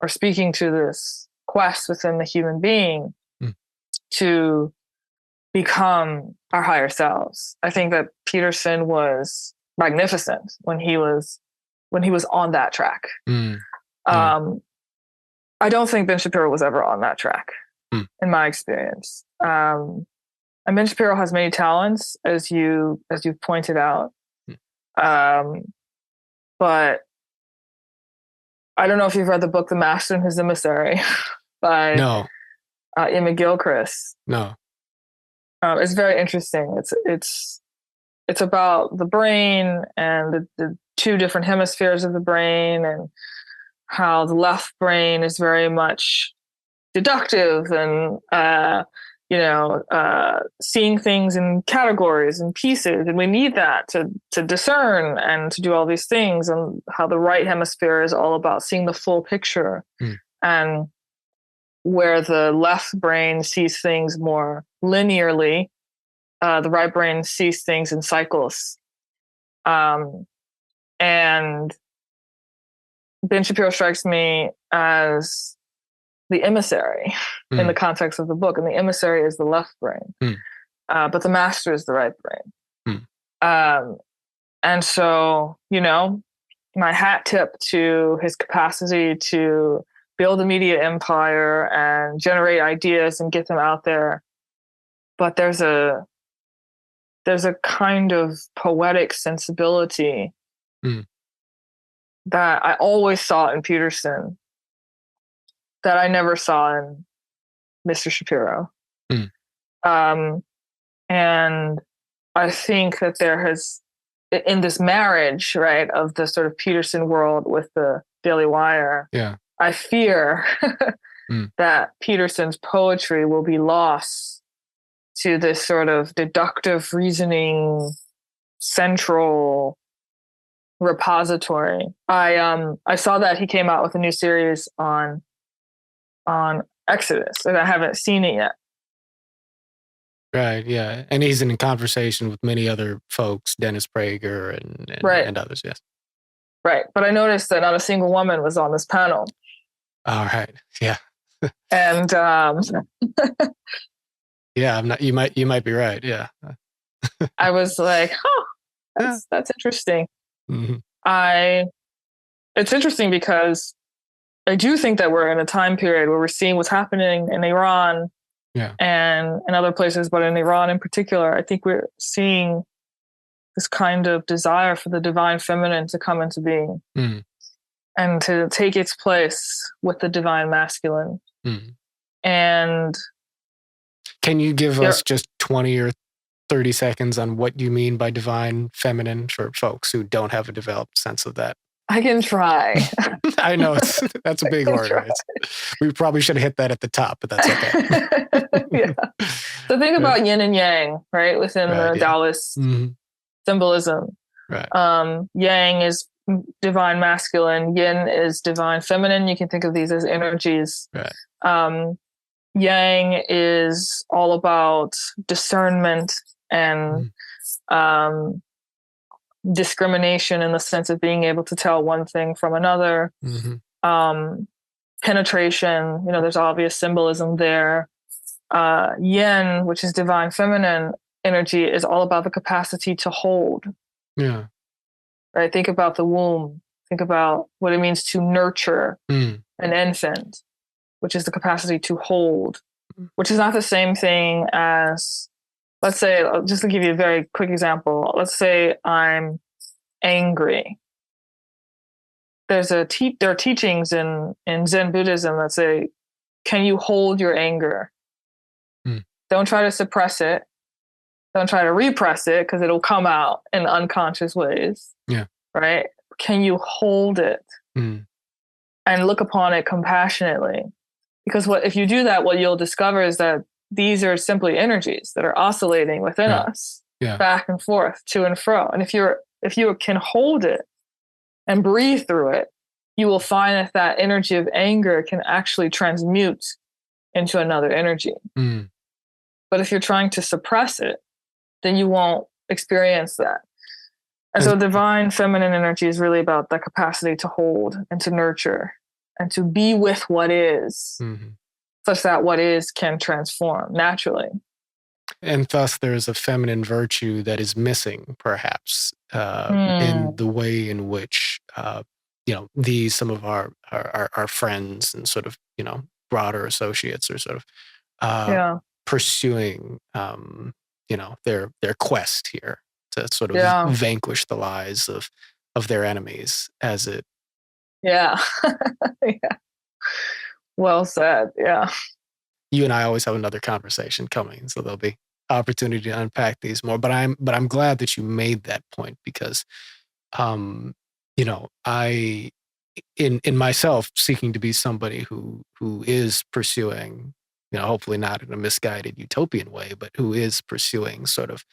or speaking to this quest within the human being to become our higher selves. I think that Peterson was magnificent when he was on that track. I don't think Ben Shapiro was ever on that track, in my experience. And Ben Shapiro has many talents, as you pointed out. But I don't know if you've read the book "The Master and His Emissary" by Ian McGilchrist. No. It's very interesting. It's about the brain and the two different hemispheres of the brain, and how the left brain is very much deductive and seeing things in categories and pieces, and we need that to discern and to do all these things, and how the right hemisphere is all about seeing the full picture, and where the left brain sees things more linearly, the right brain sees things in cycles. And Ben Shapiro strikes me as the emissary in the context of the book, and the emissary is the left brain, but the master is the right brain. And so, my hat tip to his capacity to build a media empire and generate ideas and get them out there. But there's a kind of poetic sensibility that I always saw in Peterson that I never saw in Mr. Shapiro. And I think that there has, in this marriage, right, of the sort of Peterson world with the Daily Wire, I fear that Peterson's poetry will be lost to this sort of deductive reasoning central repository. I saw that he came out with a new series on Exodus, and I haven't seen it yet. Right, yeah. And he's in conversation with many other folks, Dennis Prager and others, yes. Right. But I noticed that not a single woman was on this panel. All right. Yeah. And yeah, you might be right. Yeah. I was like, that's interesting. It's interesting because I do think that we're in a time period where we're seeing what's happening in Iran and in other places, but in Iran in particular, I think we're seeing this kind of desire for the divine feminine to come into being and to take its place with the divine masculine. And can you give us just 20 or 30 seconds on what you mean by divine feminine for folks who don't have a developed sense of that? I can try. I know that's a big order. We probably should have hit that at the top, but that's okay. So think about yin and yang, right? Within the Taoist symbolism. Right. Yang is divine masculine. Yin is divine feminine. You can think of these as energies. Right. Yang is all about discernment and discrimination in the sense of being able to tell one thing from another. Penetration, there's obvious symbolism there. Yin, which is divine feminine energy, is all about the capacity to hold. Yeah. Right? Think about the womb. Think about what it means to nurture an infant, which is the capacity to hold, which is not the same thing as, let's say, just to give you a very quick example, let's say I'm angry. There are teachings in Zen Buddhism that say, can you hold your anger? Don't try to suppress it. Don't try to repress it, because it'll come out in unconscious ways. Yeah. Right? Can you hold it and look upon it compassionately? Because if you do that, what you'll discover is that these are simply energies that are oscillating within us, back and forth, to and fro. And if you can hold it and breathe through it, you will find that energy of anger can actually transmute into another energy. But if you're trying to suppress it, then you won't experience that. And so divine feminine energy is really about the capacity to hold and to nurture and to be with what is, such that what is can transform naturally. And thus there's a feminine virtue that is missing, perhaps, in the way in which, some of our friends and sort of, broader associates are sort of pursuing, their quest here to sort of vanquish the lies of their enemies as it. Yeah. Well said. Yeah. You and I always have another conversation coming, so there'll be opportunity to unpack these more. But I'm glad that you made that point because, I, in myself, seeking to be somebody who is pursuing, hopefully not in a misguided utopian way, but who is pursuing sort of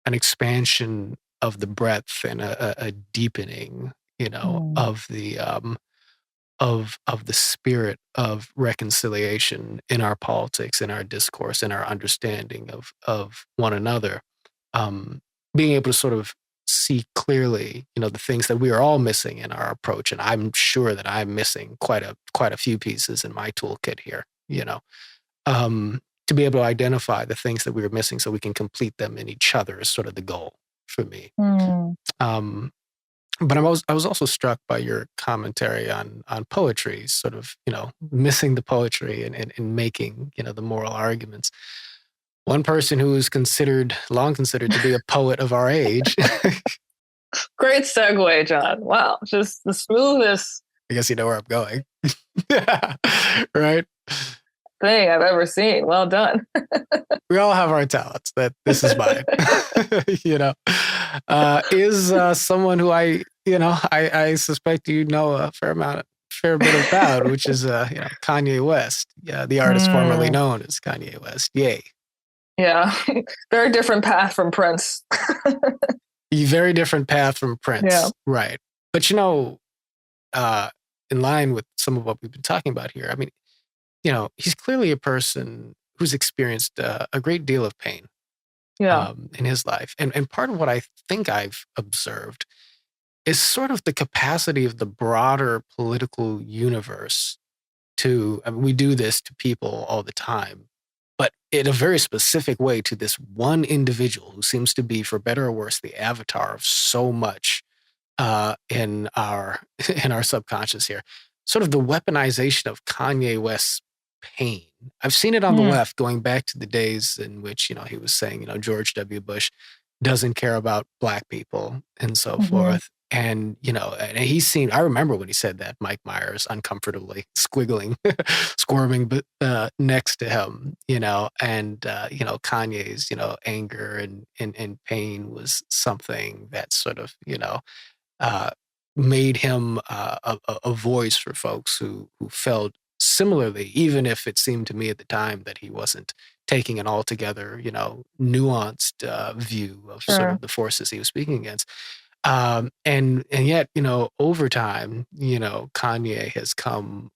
an expansion of the breadth and a deepening, of the of the spirit of reconciliation in our politics, in our discourse, in our understanding of one another, being able to sort of see clearly, the things that we are all missing in our approach. And I'm sure that I'm missing quite a few pieces in my toolkit here, to be able to identify the things that we are missing so we can complete them in each other is sort of the goal for me. But I was also struck by your commentary on poetry, sort of, missing the poetry and making, the moral arguments. One person who is long considered to be a poet of our age. Great segue, John. Wow. Just the smoothest. I guess you know where I'm going. Right? Thing I've ever seen. Well done. We all have our talents. This is mine. Is someone who I suspect a fair bit about, which is Kanye West, the artist formerly known as Kanye West. Yay. Yeah, very different path from Prince. Very different path from Prince, yeah. Right? But in line with some of what we've been talking about here, I mean, he's clearly a person who's experienced a great deal of pain in his life. And part of what I think I've observed is sort of the capacity of the broader political universe we do this to people all the time, but in a very specific way to this one individual who seems to be, for better or worse, the avatar of so much in our subconscious here. Sort of the weaponization of Kanye West's pain. I've seen it on the left, going back to the days in which, he was saying, George W. Bush doesn't care about Black people and so forth. And, and I remember when he said that, Mike Myers uncomfortably squiggling, squirming next to him, and, Kanye's, anger and pain was something that sort of, made him a voice for folks who felt similarly, even if it seemed to me at the time that he wasn't taking an altogether, nuanced view of sort of the forces he was speaking against. And yet, over time, Kanye has come,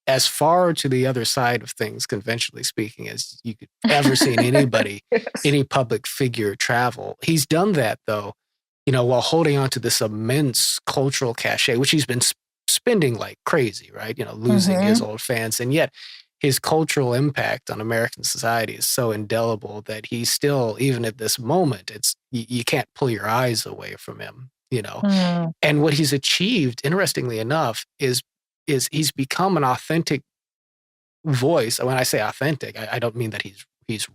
as far to the other side of things, conventionally speaking, as you could ever seen anybody, any public figure travel. He's done that, though, while holding on to this immense cultural cachet, which he's been spending like crazy, right? Losing his old fans. And yet his cultural impact on American society is so indelible that he's still, even at this moment, you can't pull your eyes away from him, And what he's achieved, interestingly enough, is he's become an authentic voice. When I say authentic, I don't mean that he's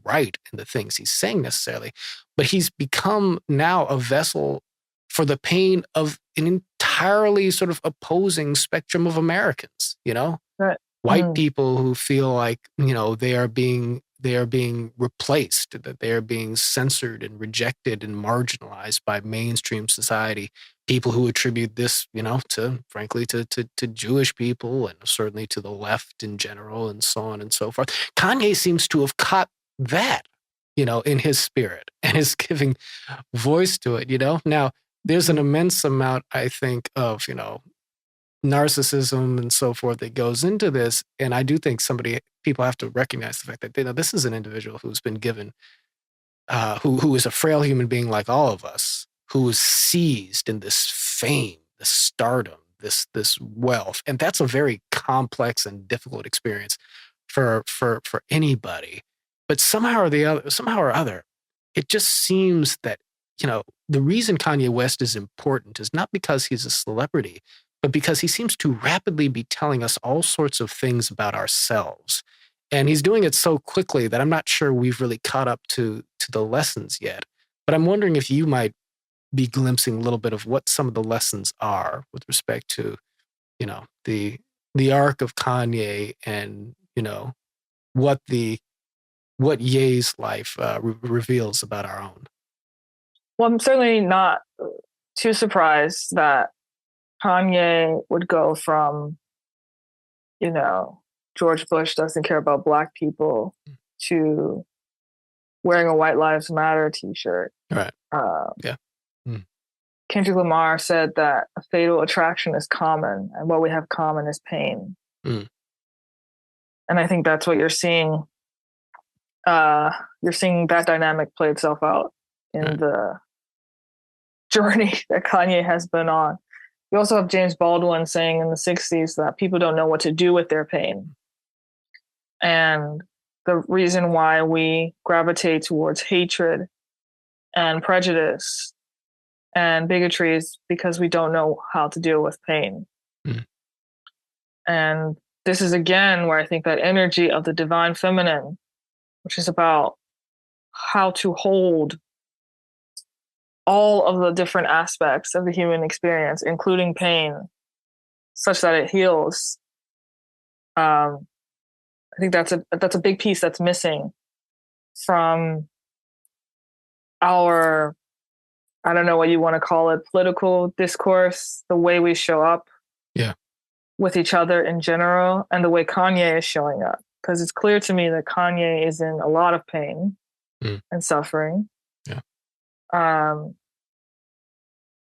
right in the things he's saying necessarily, but he's become now a vessel for the pain of an entirely sort of opposing spectrum of Americans, Right. White people who feel like, they are being replaced, that they are being censored and rejected and marginalized by mainstream society. People who attribute this, frankly, to Jewish people and certainly to the left in general and so on and so forth. Kanye seems to have caught that, in his spirit and is giving voice to it, Now, there's an immense amount, I think, of, narcissism and so forth that goes into this. And I do think people have to recognize the fact that, this is an individual who's been given, who is a frail human being like all of us, who is seized in this fame, this stardom, this wealth, and that's a very complex and difficult experience for anybody. But somehow or other, it just seems that, the reason Kanye West is important is not because he's a celebrity, but because he seems to rapidly be telling us all sorts of things about ourselves. And he's doing it so quickly that I'm not sure we've really caught up to the lessons yet. But I'm wondering if you might be glimpsing a little bit of what some of the lessons are with respect to, the arc of Kanye, and, what Ye's life reveals about our own. Well, I'm certainly not too surprised that Kanye would go from, George Bush doesn't care about Black people to wearing a White Lives Matter t-shirt. Right. Yeah. Kendrick Lamar said that a fatal attraction is common, and what we have common is pain. And I think that's what you're seeing. You're seeing that dynamic play itself out in the journey that Kanye has been on. You also have James Baldwin saying in the 60s that people don't know what to do with their pain. And the reason why we gravitate towards hatred and prejudice and bigotry is because we don't know how to deal with pain. And this is again where I think that energy of the divine feminine, which is about how to hold all of the different aspects of the human experience, including pain, such that it heals. I think that's a big piece that's missing from our, I don't know what you want to call it, political discourse, the way we show up with each other in general, and the way Kanye is showing up. Because it's clear to me that Kanye is in a lot of pain and suffering.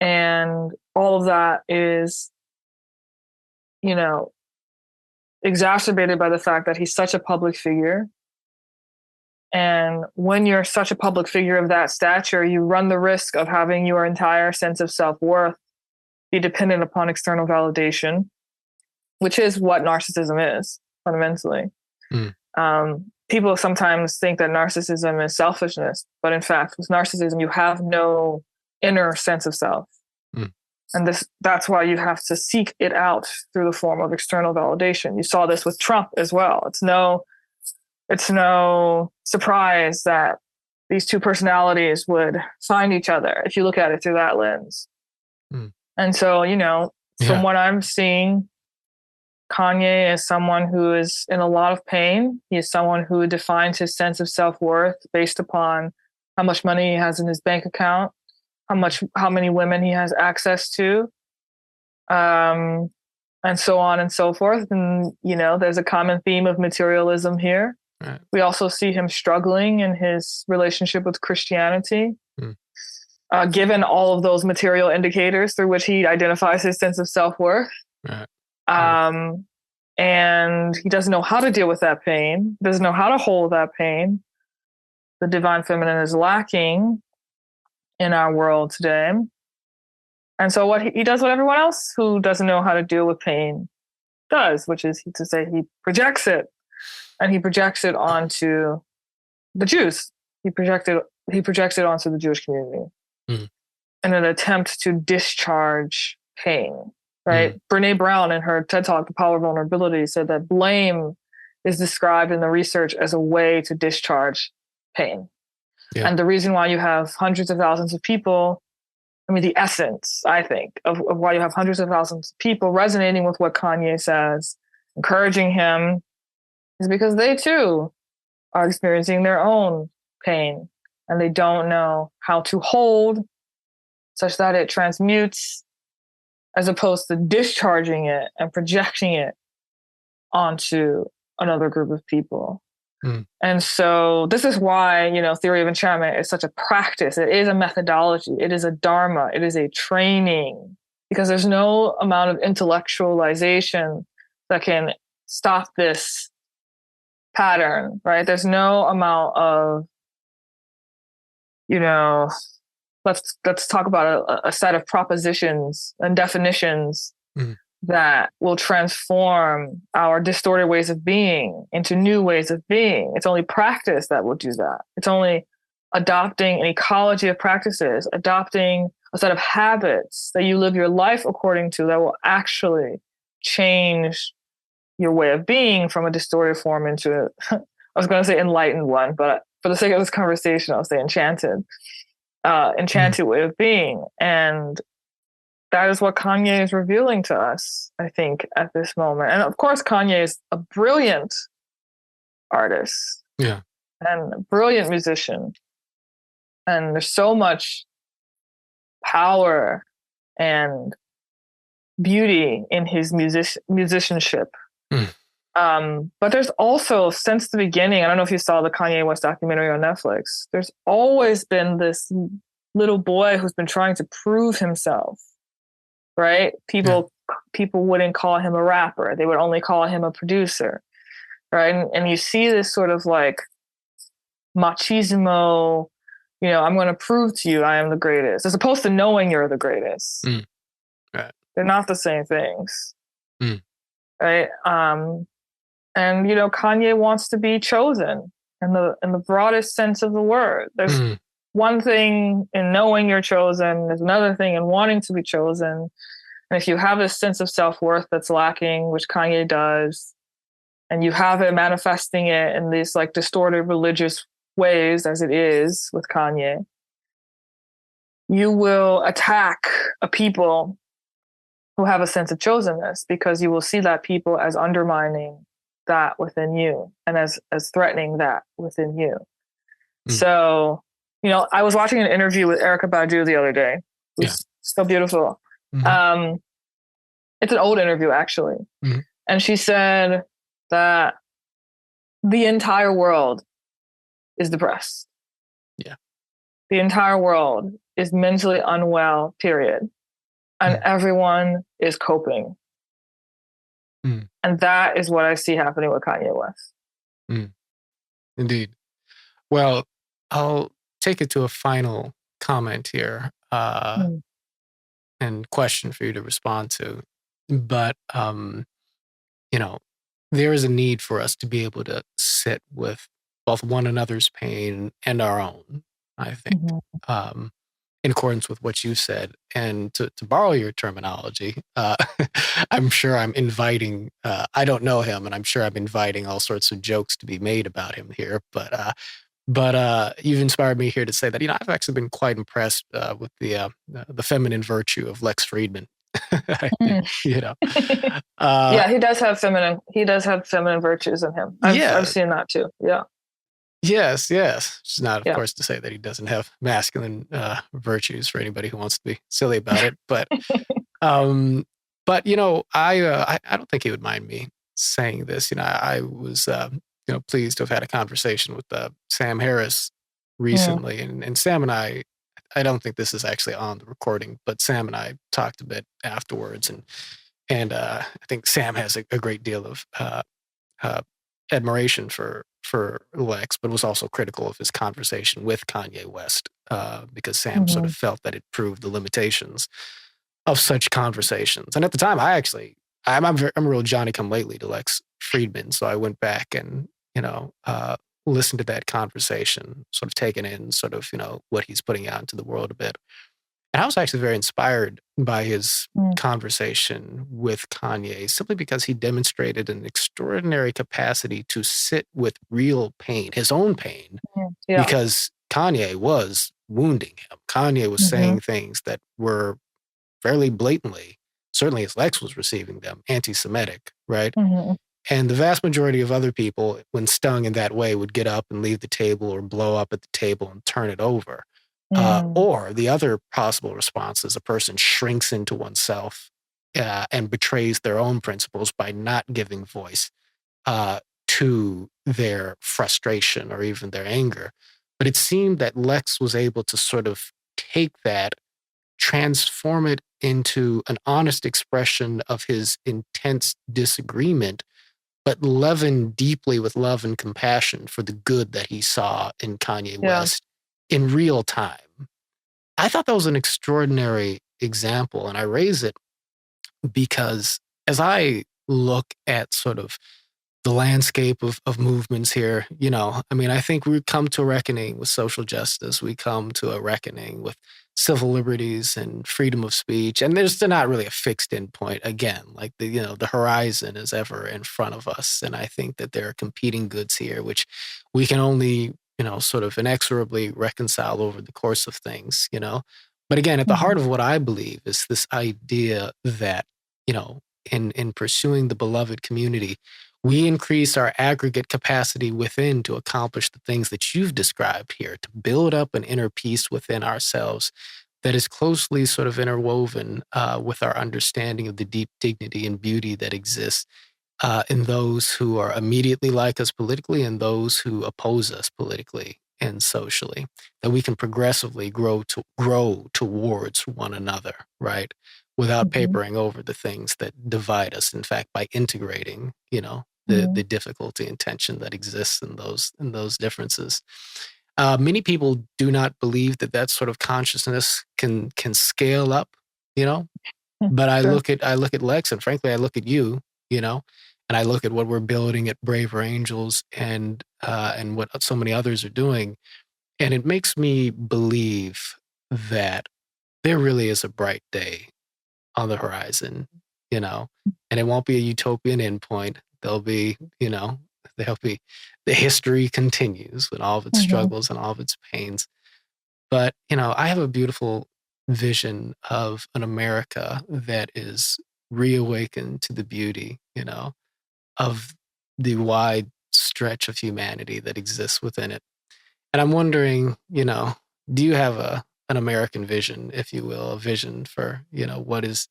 And all of that is, exacerbated by the fact that he's such a public figure. And when you're such a public figure of that stature, you run the risk of having your entire sense of self-worth be dependent upon external validation, which is what narcissism is fundamentally. People sometimes think that narcissism is selfishness, but in fact, with narcissism, you have no inner sense of self. And that's why you have to seek it out through the form of external validation. You saw this with Trump as well. It's no surprise that these two personalities would find each other if you look at it through that lens. And so, from what I'm seeing, Kanye is someone who is in a lot of pain. He is someone who defines his sense of self-worth based upon how much money he has in his bank account, how many women he has access to, and so on and so forth. And, there's a common theme of materialism here. Right. We also see him struggling in his relationship with Christianity, given all of those material indicators through which he identifies his sense of self-worth. Right. And he doesn't know how to deal with that pain, doesn't know how to hold that pain. The divine feminine is lacking in our world today. And so what he does what everyone else who doesn't know how to deal with pain does, which is to say he projects it, and he projects it onto the Jews. He projects it onto the Jewish community in an attempt to discharge pain. Right? Brene Brown in her TED Talk, The Power of Vulnerability, said that blame is described in the research as a way to discharge pain. Yeah. And the reason why you have hundreds of thousands of people, the essence, I think, of why you have hundreds of thousands of people resonating with what Kanye says, encouraging him, is because they too are experiencing their own pain, and they don't know how to hold such that it transmutes, as opposed to discharging it and projecting it onto another group of people. And so this is why, theory of enchantment is such a practice. It is a methodology. It is a dharma. It is a training, because there's no amount of intellectualization that can stop this pattern, right? There's no amount of, let's talk about a set of propositions and definitions Mm. that will transform our distorted ways of being into new ways of being. It's only practice that will do that. It's only adopting an ecology of practices, adopting a set of habits that you live your life according to that will actually change your way of being from a distorted form into, I was going to say enlightened one, but for the sake of this conversation, I'll say enchanted way of being. And that is what Kanye is revealing to us, I think, at this moment. And of course, Kanye is a brilliant artist, Yeah, and a brilliant musician. And there's so much power and beauty in his musicianship. But there's also, since the beginning, I don't know if you saw the Kanye West documentary on Netflix, there's always been this little boy who's been trying to prove himself, right? People wouldn't call him a rapper. They would only call him a producer, right? And you see this sort of like machismo, I'm going to prove to you I am the greatest, as opposed to knowing you're the greatest. Right. They're not the same things, right? And Kanye wants to be chosen in the broadest sense of the word. There's one thing in knowing you're chosen. There's another thing in wanting to be chosen. And if you have this sense of self-worth that's lacking, which Kanye does, and you have it manifesting it in these like distorted religious ways, as it is with Kanye, you will attack a people who have a sense of chosenness, because you will see that people as undermining that within you and as threatening that within you. So, I was watching an interview with Erykah Badu the other day. It was so beautiful. It's an old interview, actually. And she said that the entire world is depressed. Yeah. The entire world is mentally unwell, period. And everyone is coping. And that is what I see happening with Kanye West. Indeed. Well, I'll take it to a final comment here and question for you to respond to. But, there is a need for us to be able to sit with both one another's pain and our own, I think, in accordance with what you said. And to borrow your terminology, I'm sure I'm inviting, I don't know him, and I'm sure I'm inviting all sorts of jokes to be made about him here. But you've inspired me here to say that, I've actually been quite impressed with the feminine virtue of Lex Friedman. Yeah, he does have feminine virtues in him. I've seen that too. Yeah. Yes. Which is not, of course, to say that he doesn't have masculine virtues for anybody who wants to be silly about it. But, I don't think he would mind me saying this. I was, pleased to have had a conversation with Sam Harris recently, and Sam and I don't think this is actually on the recording, but Sam and I talked a bit afterwards, and I think Sam has a great deal of admiration for Lex, but was also critical of his conversation with Kanye West because Sam sort of felt that it proved the limitations of such conversations. And at the time, I'm a real Johnny come lately to Lex Friedman, so I went back and listened to that conversation, sort of taken in sort of what he's putting out into the world a bit. And I was actually very inspired by his conversation with Kanye, simply because he demonstrated an extraordinary capacity to sit with real pain, his own pain, because Kanye was wounding him. Kanye was saying things that were fairly blatantly, certainly as Lex was receiving them, anti-Semitic, right? And the vast majority of other people, when stung in that way, would get up and leave the table or blow up at the table and turn it over. Or the other possible response is a person shrinks into oneself and betrays their own principles by not giving voice to their frustration or even their anger. But it seemed that Lex was able to sort of take that, transform it into an honest expression of his intense disagreement, but leaven deeply with love and compassion for the good that he saw in Kanye West in real time. I thought that was an extraordinary example, and I raise it because as I look at sort of the landscape of movements here, I mean, I think we come to a reckoning with social justice. We come to a reckoning with civil liberties and freedom of speech. And they're not really a fixed endpoint. Again, like the horizon is ever in front of us. And I think that there are competing goods here, which we can only, sort of inexorably reconcile over the course of things, But again, at the heart of what I believe is this idea that, in pursuing the beloved community, we increase our aggregate capacity within to accomplish the things that you've described here, to build up an inner peace within ourselves that is closely sort of interwoven with our understanding of the deep dignity and beauty that exists in those who are immediately like us politically and those who oppose us politically and socially, that we can progressively grow towards one another, right? Without papering over the things that divide us. In fact, by integrating, the difficulty and tension that exists in those differences. Many people do not believe that sort of consciousness can scale up, But I look at Lex, and frankly, I look at you, and I look at what we're building at braverangels and what so many others are doing, and it makes me believe that there really is a bright day on the horizon, and it won't be a utopian endpoint. There'll be the history continues with all of its struggles and all of its pains. But, I have a beautiful vision of an America that is reawakened to the beauty, of the wide stretch of humanity that exists within it. And I'm wondering, do you have an American vision, if you will, a vision for, what is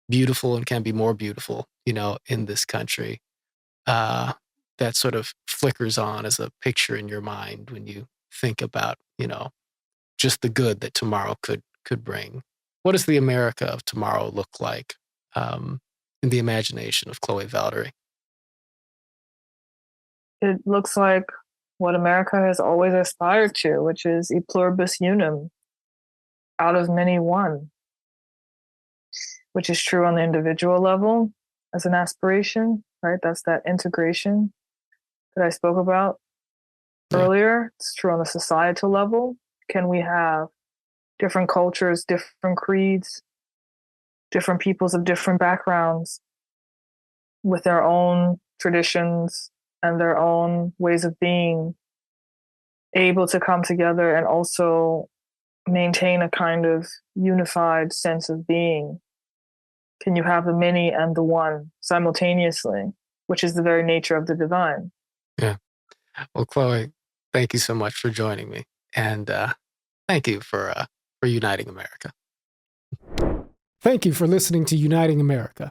beautiful and can be more beautiful, in this country, that sort of flickers on as a picture in your mind when you think about, just the good that tomorrow could bring? What does the America of tomorrow look like in the imagination of Chloé Valdary? It looks like what America has always aspired to, which is e pluribus unum, out of many one, which is true on the individual level as an aspiration, right? That's that integration that I spoke about earlier. It's true on the societal level. Can we have different cultures, different creeds, different peoples of different backgrounds with their own traditions and their own ways of being, able to come together and also maintain a kind of unified sense of being? Can you have the many and the one simultaneously, which is the very nature of the divine? Yeah. Well, Chloé, thank you so much for joining me. And thank you for Uniting America. Thank you for listening to Uniting America.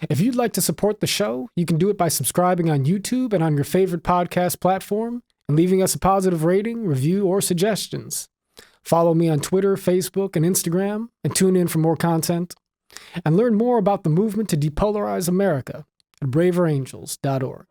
If you'd like to support the show, you can do it by subscribing on YouTube and on your favorite podcast platform and leaving us a positive rating, review, or suggestions. Follow me on Twitter, Facebook, and Instagram, and tune in for more content. And learn more about the movement to depolarize America at braverangels.org.